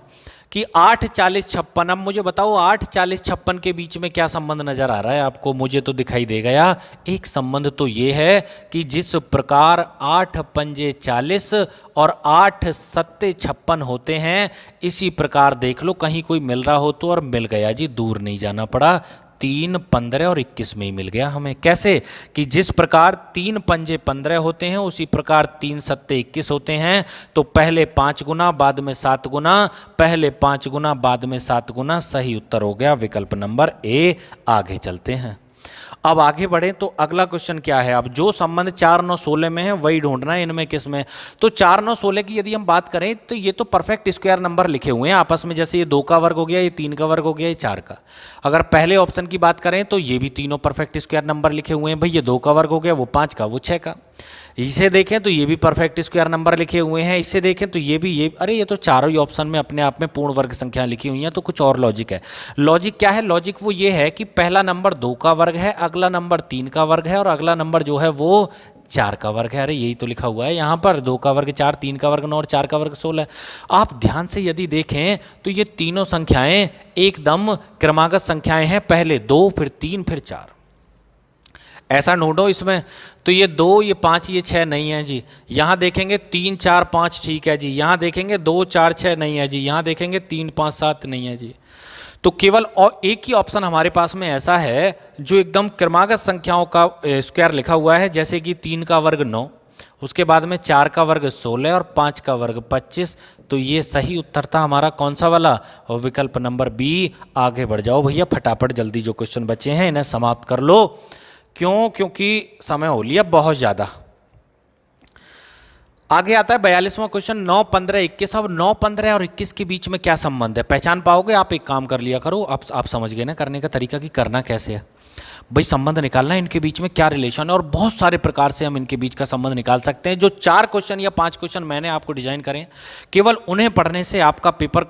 कि 8 40 56। अब मुझे बताओ 8 40 56 के बीच में क्या संबंध नजर आ रहा है आपको? मुझे तो दिखाई दे गया। एक संबंध तो ये है कि जिस प्रकार 8 पंजे 40 और 8 सत्ते 56 होते हैं, इसी प्रकार देख लो कहीं कोई मिल रहा हो तो, और मिल गया जी, दूर नहीं जाना पड़ा। 3 15 और 21 में ही मिल गया हमें। कैसे? कि जिस प्रकार 3 पंजे 15 होते हैं उसी प्रकार 3 सत्ते 21 होते हैं। तो पहले 5 गुना बाद में 7 गुना, पहले 5 गुना बाद में 7 गुना। सही उत्तर हो गया विकल्प नंबर ए। आगे चलते हैं। अब आगे बढ़े तो अगला क्वेश्चन क्या है? अब जो संबंध 4 9 16 में है वही ढूंढना है, इनमें किस में? तो 4 9 16 की यदि हम बात करें तो ये तो परफेक्ट स्क्वायर नंबर लिखे हुए हैं आपस में, जैसे ये 2 का वर्ग हो गया, ये 3 का वर्ग हो गया, ये 4 का। अगर पहले ऑप्शन की बात करें तो ये भी तीनों परफेक्ट स्क्वायर नंबर लिखे हुए हैं। भाई ये 2 का वर्ग हो गया, वो 5 का, वो 6 का। इसे देखें तो ये भी परफेक्ट स्क्वायर नंबर लिखे हुए हैं। इसे देखें तो ये भी, ये, अरे ये तो चारों ही ऑप्शन में अपने आप में पूर्ण वर्ग संख्या लिखी हुई हैं। तो कुछ और लॉजिक है। लॉजिक क्या है? लॉजिक वो ये है कि पहला नंबर 2 का वर्ग है, अगला नंबर 3 का वर्ग है और अगला नंबर जो है वो 4 का वर्ग है। अरे यही तो लिखा हुआ है यहाँ पर, 2 का वर्ग 4, 3 का वर्ग 9 और 4 का वर्ग 16। आप ध्यान से यदि देखें तो ये तीनों संख्याएं एकदम क्रमागत संख्याएं हैं, पहले 2 फिर 3 फिर 4। ऐसा ढूंढो इसमें तो ये 2 ये 5 ये 6 नहीं है जी। यहाँ देखेंगे 3 4 5 ठीक है जी। यहाँ देखेंगे 2 4 6 नहीं है जी। यहाँ देखेंगे 3 5 7 नहीं है जी। तो केवल और एक ही ऑप्शन हमारे पास में ऐसा है जो एकदम क्रमागत संख्याओं का स्क्वायर लिखा हुआ है, जैसे कि 3 का वर्ग 9, उसके बाद में 4 का वर्ग 16 और 5 का वर्ग 25। तो ये सही उत्तर था हमारा कौन सा वाला? और विकल्प नंबर बी। आगे बढ़ जाओ भैया फटाफट जल्दी, जो क्वेश्चन बचे हैं इन्हें समाप्त कर लो। क्यों? क्योंकि समय हो लिया बहुत ज़्यादा। आगे आता है 42वां क्वेश्चन, 9, 15, 21। अब 9, 15 और 21 के बीच में क्या संबंध है, पहचान पाओगे आप? एक काम कर लिया करो, आप समझ गए ना करने का तरीका कि करना कैसे है। भाई संबंध निकालना है, इनके बीच में क्या रिलेशन है, और बहुत सारे प्रकार से हम इनके बीच का संबंध निकाल सकते हैं। जो 4 क्वेश्चन या 5 क्वेश्चन मैंने आपको डिजाइन करें, केवल उन्हें पढ़ने से आपका पेपर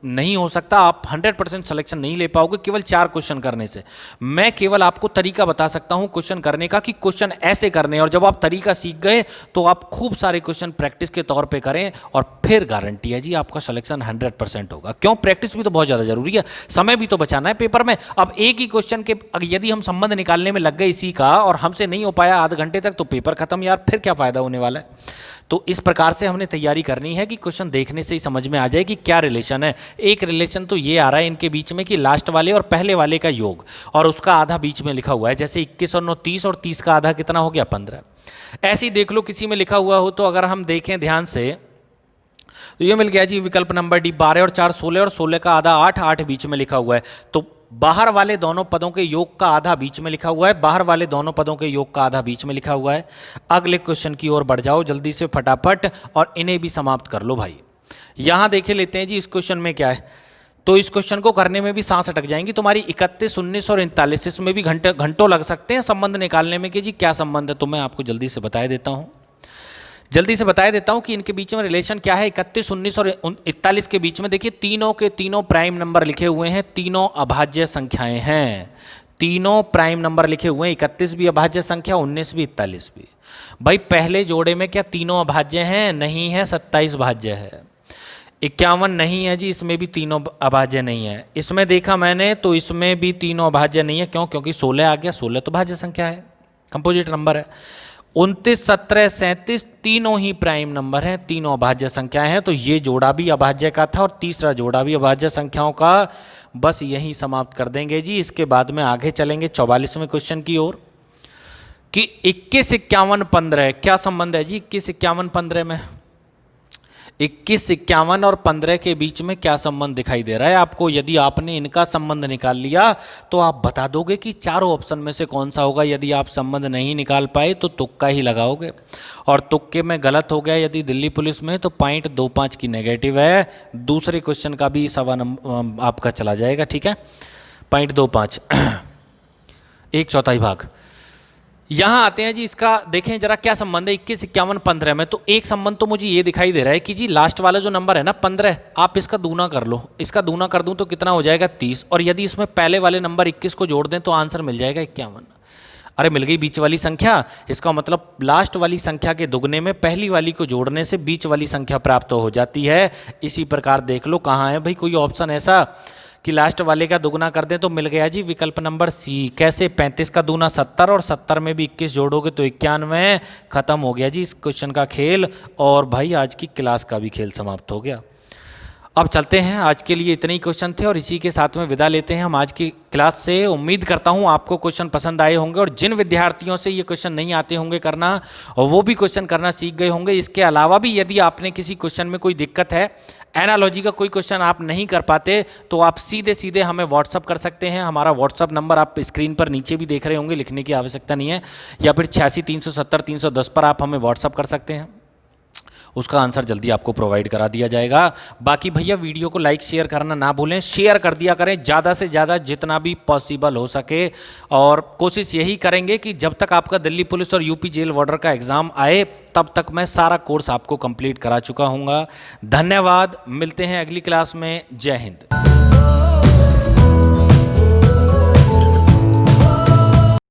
नहीं हो सकता, आप 100% सिलेक्शन नहीं ले पाओगे केवल 4 क्वेश्चन करने से। मैं केवल आपको तरीका बता सकता हूं क्वेश्चन करने का कि क्वेश्चन ऐसे करने, और जब आप तरीका सीख गए तो आप खूब सारे क्वेश्चन प्रैक्टिस के तौर पर करें, और फिर गारंटी है जी आपका सिलेक्शन 100% होगा। क्यों? प्रैक्टिस भी तो बहुत ज़्यादा जरूरी है, समय भी तो बचाना है पेपर में। अब एक ही क्वेश्चन के यदि हम संबंध निकालने में लग गए इसी का, और हमसे नहीं हो पाया आधे घंटे तक, तो पेपर खत्म यार, फिर क्या फायदा होने वाला है। तो इस प्रकार से हमने तैयारी करनी है कि क्वेश्चन देखने से ही समझ में आ जाए कि क्या रिलेशन है। एक रिलेशन तो ये आ रहा है इनके बीच में कि लास्ट वाले और पहले वाले का योग, और उसका आधा बीच में लिखा हुआ है। जैसे 21 और 9 30, और 30 का आधा कितना हो गया 15। ऐसे ही देख लो किसी में लिखा हुआ हो, तो अगर हम देखें ध्यान से तो ये मिल गया जी विकल्प नंबर डी, 12 और 4 16, और 16 का आधा 8, 8 बीच में लिखा हुआ है। तो बाहर वाले दोनों पदों के योग का आधा बीच में लिखा हुआ है, बाहर वाले दोनों पदों के योग का आधा बीच में लिखा हुआ है। अगले क्वेश्चन की ओर बढ़ जाओ जल्दी से फटाफट, और इन्हें भी समाप्त कर लो भाई। यहां देखे लेते हैं जी इस क्वेश्चन में क्या है। तो इस क्वेश्चन को करने में भी सांस अटक जाएंगी तुम्हारी। 31, 19 और 39, इसमें भी घंटों लग सकते हैं संबंध निकालने में कि जी क्या संबंध है। तो मैं आपको जल्दी से बता देता हूं कि इनके बीच में रिलेशन क्या है। 31, 19 और 41 के बीच में देखिए तीनों के तीनों प्राइम नंबर लिखे हुए हैं, तीनों अभाज्य संख्याएं हैं। तीनों प्राइम नंबर लिखे हुए हैं, 31 भी अभाज्य संख्या, 19 भी, 41 भी। भाई पहले जोड़े में क्या तीनों अभाज्य हैं? नहीं है, 27 भाज्य है। 51 नहीं है जी, इसमें भी तीनों अभाज्य नहीं है। इसमें देखा मैंने तो इसमें भी तीनों अभाज्य नहीं है। क्यों? क्योंकि 16 आ गया, 16 तो भाज्य संख्या है, कंपोजिट नंबर है। 29, 17, 37 तीनों ही प्राइम नंबर हैं, तीनों अभाज्य संख्याएं हैं। तो ये जोड़ा भी अभाज्य का था और तीसरा जोड़ा भी अभाज्य संख्याओं का। बस यही समाप्त कर देंगे जी। इसके बाद में आगे चलेंगे 44वें क्वेश्चन की ओर कि 21, 51, 15 क्या संबंध है जी 21, 51, 15 में। 21, 51 और 15 के बीच में क्या संबंध दिखाई दे रहा है आपको? यदि आपने इनका संबंध निकाल लिया तो आप बता दोगे कि चारों ऑप्शन में से कौन सा होगा। यदि आप संबंध नहीं निकाल पाए तो तुक्का ही लगाओगे, और तुक्के में गलत हो गया यदि दिल्ली पुलिस में तो 0.25 की नेगेटिव है। दूसरे क्वेश्चन का भी सवा नंबर आपका चला जाएगा, ठीक है। 0.25 1/4 भाग। यहां आते हैं जी, इसका देखें जरा क्या संबंध है 21, 51, 15 में। तो एक संबंध तो मुझे ये दिखाई दे रहा है कि जी लास्ट वाला जो नंबर है ना 15, आप इसका दूना कर लो। इसका दूना कर दूं तो कितना हो जाएगा 30, और यदि इसमें पहले वाले नंबर 21 को जोड़ दें तो आंसर मिल जाएगा 51। अरे मिल गई बीच वाली संख्या। इसका मतलब लास्ट वाली संख्या के दुगने में पहली वाली को जोड़ने से बीच वाली संख्या प्राप्त हो जाती है। इसी प्रकार देख लो कहाँ है भाई कोई ऑप्शन ऐसा कि लास्ट वाले का दुगना कर दें तो मिल गया जी विकल्प नंबर सी। कैसे? 35 का दूना 70, और 70 में भी 21 जोड़ोगे तो 91। खत्म हो गया जी इस क्वेश्चन का खेल, और भाई आज की क्लास का भी खेल समाप्त हो गया। अब चलते हैं, आज के लिए इतने ही क्वेश्चन थे और इसी के साथ में विदा लेते हैं हम आज की क्लास से। उम्मीद करता हूं आपको क्वेश्चन पसंद आए होंगे, और जिन विद्यार्थियों से ये क्वेश्चन नहीं आते होंगे करना, और वो भी क्वेश्चन करना सीख गए होंगे। इसके अलावा भी यदि आपने किसी क्वेश्चन में कोई दिक्कत है, एनालॉजी का कोई क्वेश्चन आप नहीं कर पाते, तो आप सीधे सीधे हमें व्हाट्सअप कर सकते हैं। हमारा व्हाट्सअप नंबर आप स्क्रीन पर नीचे भी देख रहे होंगे, लिखने की आवश्यकता नहीं है, या फिर 86 370 310 पर आप हमें व्हाट्सअप कर सकते हैं। उसका आंसर जल्दी आपको प्रोवाइड करा दिया जाएगा। बाकी भैया वीडियो को लाइक शेयर करना ना भूलें, शेयर कर दिया करें ज़्यादा से ज़्यादा जितना भी पॉसिबल हो सके, और कोशिश यही करेंगे कि जब तक आपका दिल्ली पुलिस और यूपी जेल वार्डर का एग्ज़ाम आए तब तक मैं सारा कोर्स आपको कंप्लीट करा चुका हूँगा। धन्यवाद, मिलते हैं अगली क्लास में। जय हिंद।